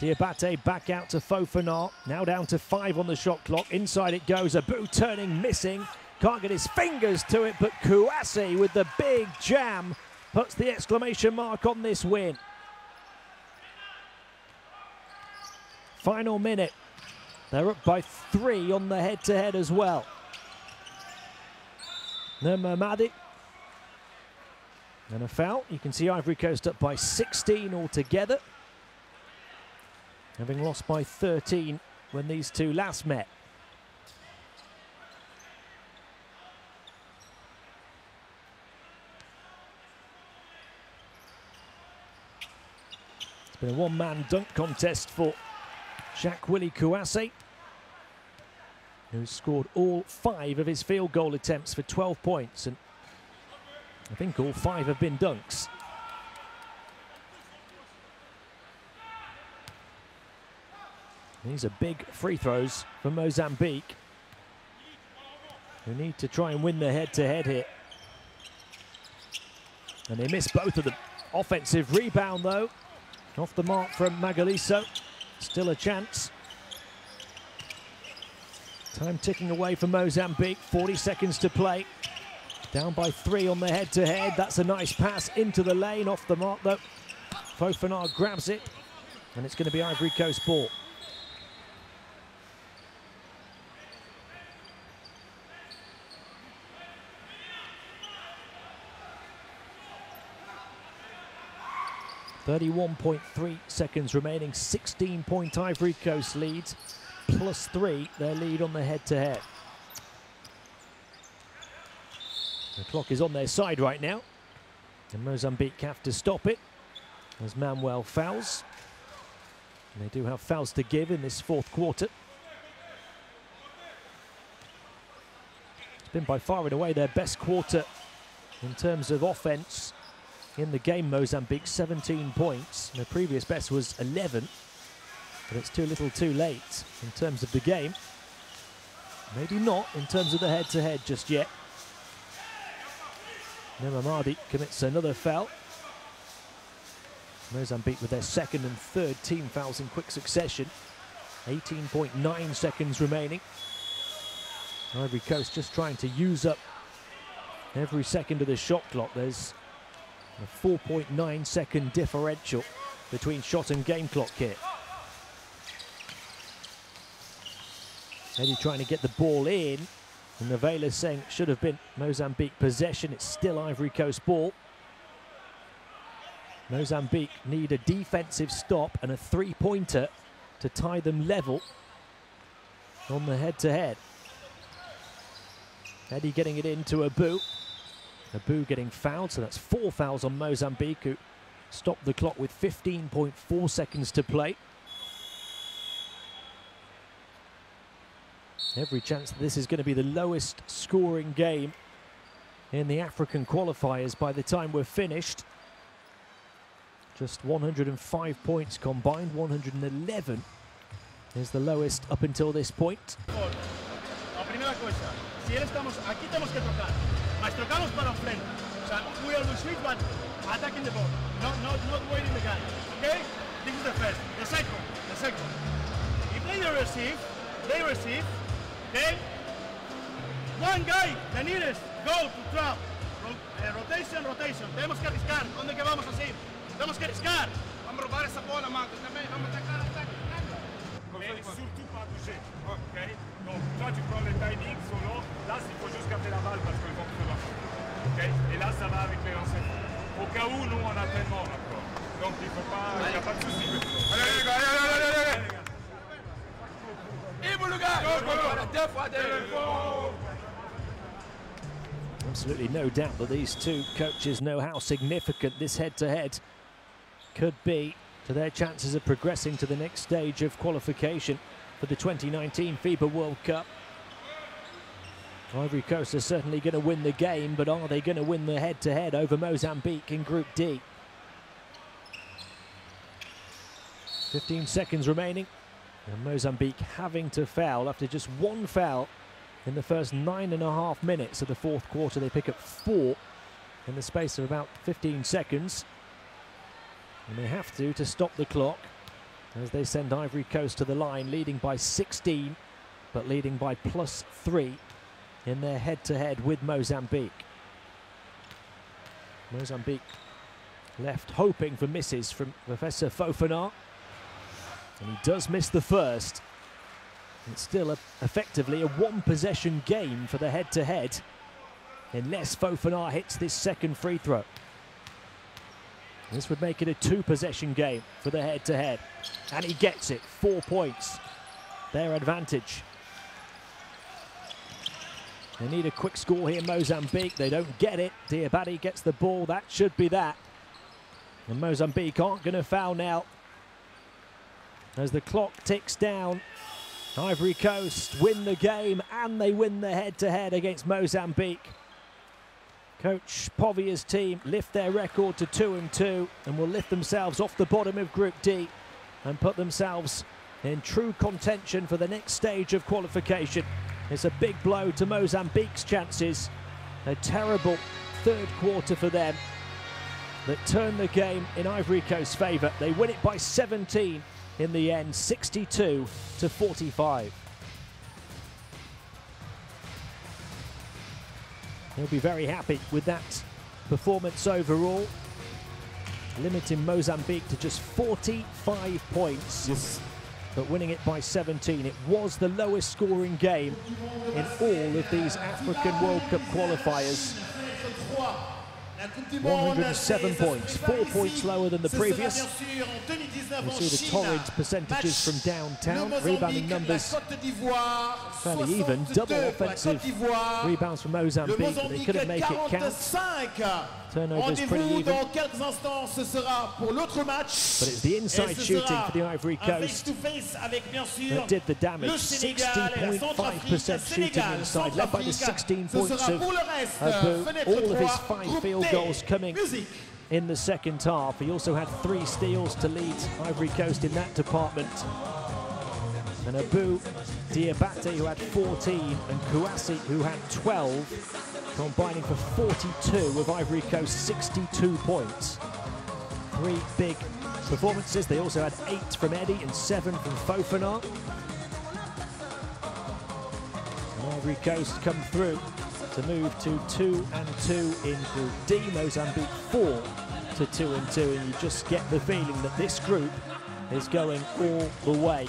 Diabate back out to Fofana. Now down to 5 on the shot clock. Inside it goes. Abu turning, missing. Can't get his fingers to it, but Kouassi with the big jam puts the exclamation mark on this win. Final minute. They're up by 3 on the head-to-head as well. Mamadi. And a foul. You can see Ivory Coast up by 16 altogether, having lost by 13 when these two last met. It's been a one-man dunk contest for Jacques-Willy Kouassi, who scored all 5 of his field goal attempts for 12 points, and I think all 5 have been dunks. These are big free throws for Mozambique, who need to try and win the head-to-head here. And they miss both of them. Offensive rebound though, off the mark from Magaliso. Still a chance. Time ticking away for Mozambique, 40 seconds to play. Down by 3 on the head-to-head. That's a nice pass into the lane, off the mark though. Fofana grabs it, and it's going to be Ivory Coast ball. .3 seconds remaining, 16-point Ivory Coast leads, plus 3 their lead on the head-to-head. The clock is on their side right now, and Mozambique have to stop it as Manuel fouls. And they do have fouls to give in this 4th quarter. It's been by far and away their best quarter in terms of offense in the game. Mozambique, 17 points. Their previous best was 11, but it's too little too late in terms of the game. Maybe not in terms of the head-to-head just yet. Mamadi commits another foul. Mozambique with their 2nd and 3rd team fouls in quick succession. 18.9 seconds remaining. Ivory Coast just trying to use up every second of the shot clock. There's a 4.9 second differential between shot and game clock here. Eddie trying to get the ball in, and Nevela saying it should have been Mozambique possession. It's still Ivory Coast ball. Mozambique need a defensive stop and a 3-pointer to tie them level on the head-to-head. Eddie getting it into Abu. Abu getting fouled, so that's 4 fouls on Mozambique, who stopped the clock with 15.4 seconds to play. Every chance that this is going to be the lowest scoring game in the African qualifiers by the time we're finished. Just 105 points combined, 111 is the lowest up until this point. La primera cosa, si él estamos aquí tenemos que tocar, mas tocamos para frente. O sea, we always switch but attacking the ball, not waiting the guy. Okay? This is the first. The second. If they receive, then one guy, the nearest, go to trap. Rotation. Tenemos que arriscar. ¿Dónde que vamos así? Tenemos que arriscar. Vamos a robar esa bola, Marco, também. Vamos atacar. Mais surtout pas bouger, ok? Donc toi tu prends les timings solo, là il faut juste garder la balle parce qu'ils vont te faire ok? Et là ça va avec les lancers. Au cas où nous on a tellement encore. Donc il faut pas, il n'y a pas de souci. Allez les gars. Absolutely no doubt that these two coaches know how significant this head-to-head could be to their chances of progressing to the next stage of qualification for the 2019 FIBA World Cup. Ivory Coast are certainly going to win the game, but are they going to win the head-to-head over Mozambique in Group D? 15 seconds remaining, and Mozambique having to foul after just one foul in the first 9.5 minutes of the fourth quarter. They pick up 4 in the space of about 15 seconds. And they have to stop the clock as they send Ivory Coast to the line, leading by 16, but leading by +3 in their head-to-head with Mozambique. Mozambique left hoping for misses from Professor Fofana, and he does miss the first. It's still effectively a one-possession game for the head-to-head unless Fofana hits this second free throw. This would make it a 2-possession game for the head-to-head. And he gets it, 4 points, their advantage. They need a quick score here, Mozambique. They don't get it. Diabate gets the ball, that should be that. And Mozambique aren't going to foul now. As the clock ticks down, Ivory Coast win the game and they win the head-to-head against Mozambique. Coach Povia's team lift their record to 2-2 and will lift themselves off the bottom of Group D and put themselves in true contention for the next stage of qualification. It's a big blow to Mozambique's chances. A terrible third quarter for them that turned the game in Ivory Coast's favour. They win it by 17 in the end, 62-45. He'll be very happy with that performance overall, limiting Mozambique to just 45 points, yes, but winning it by 17. It was the lowest scoring game in all of these African World Cup qualifiers. 107 points, 4 points lower than the previous. You see the torrid percentages from downtown. Rebounding numbers fairly even. Double offensive rebounds from Mozambique, but they couldn't make it count. Turnovers pretty even. But it's the inside shooting for the Ivory Coast that did the damage. 60.5% shooting inside, led by the 16 points of Abu. All of his 5 field goals coming in the second half. He also had 3 steals to lead Ivory Coast in that department. And Abu Diabate, who had 14, and Kouassi, who had 12, combining for 42 of Ivory Coast's 62 points. 3 big performances. They also had 8 from Eddie and 7 from Fofana. And Ivory Coast come through to move to 2-2 in Group D. Mozambique 4-2-2, and you just get the feeling that this group is going all the way.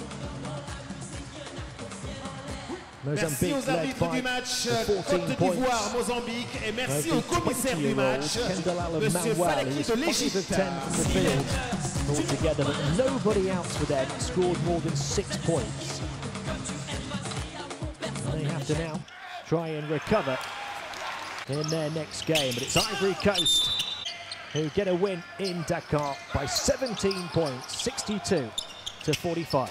Mozambique led by 14 points. Mozambique, et merci au commissaire du match, Kendall Allen-Manuel, he was 5 of 10 from the field altogether, but nobody else for them scored more than 6 points. And they have to now try and recover in their next game, but it's Ivory Coast who get a win in Dakar by 17 points, 62-45.